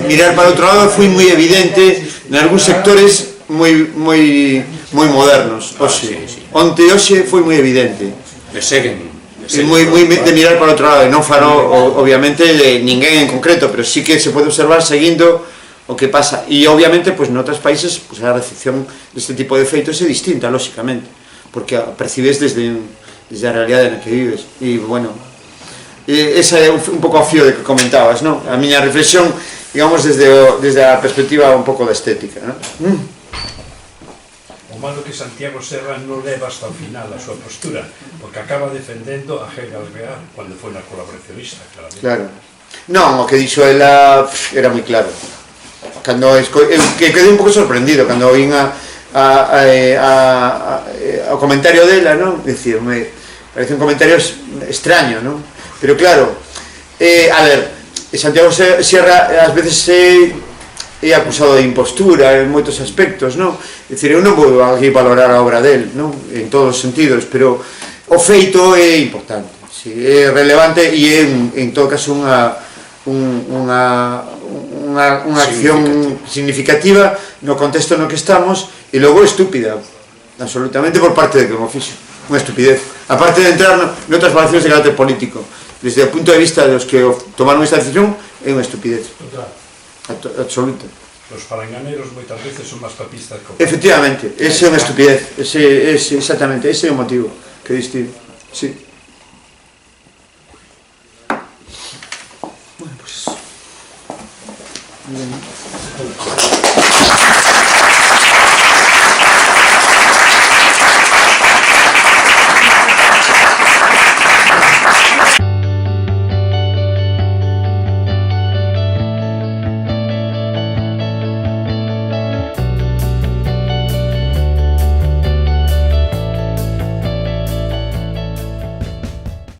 Mirar para outro lado foi moi evidente en algúns sectores moi modernos. Onte hoxe foi moi evidente. Moi de mirar para outro lado, e non falo obviamente de ninguén en concreto, pero sí que se pode observar seguindo o que pasa. E obviamente, pois, noutros países, pois, a recepción deste tipo de feitos é distinta, lóxicamente, porque a percibes desde a realidade na que vives. E, bueno, esa é un pouco o fío de que comentabas, non? A miña reflexión, digamos, desde a perspectiva un pouco da estética, non? O malo que Santiago Serra non leva hasta o final a súa postura, porque acaba defendendo a Helga Alvear cando foi na colaboracionista, claramente. Claro. Non, o que dixo ela era moi claro. Cando eu quedei un pouco sorprendido cando vin o comentario dela, non? Dicir, me parece un comentario extraño, non? Pero claro, a ver, Santiago Serra ás veces é acusado de impostura en moitos aspectos, non? Dicir, eu non vou aquí valorar a obra del, non? En todos os sentidos, pero o feito é importante, sí, é relevante e é, en todo caso, unha acción significativa no contexto no que estamos, e logo estúpida, absolutamente, por parte de que o fixo, unha estupidez, aparte de entrar noutras valoracións de carácter político, desde o punto de vista dos que tomaron esta decisión, é unha estupidez absoluta. Os paranganeros moitas veces son máis papistas que o... Efectivamente, ese é unha estupidez, exactamente, ese é o motivo que distingue, sí. Bueno, pues...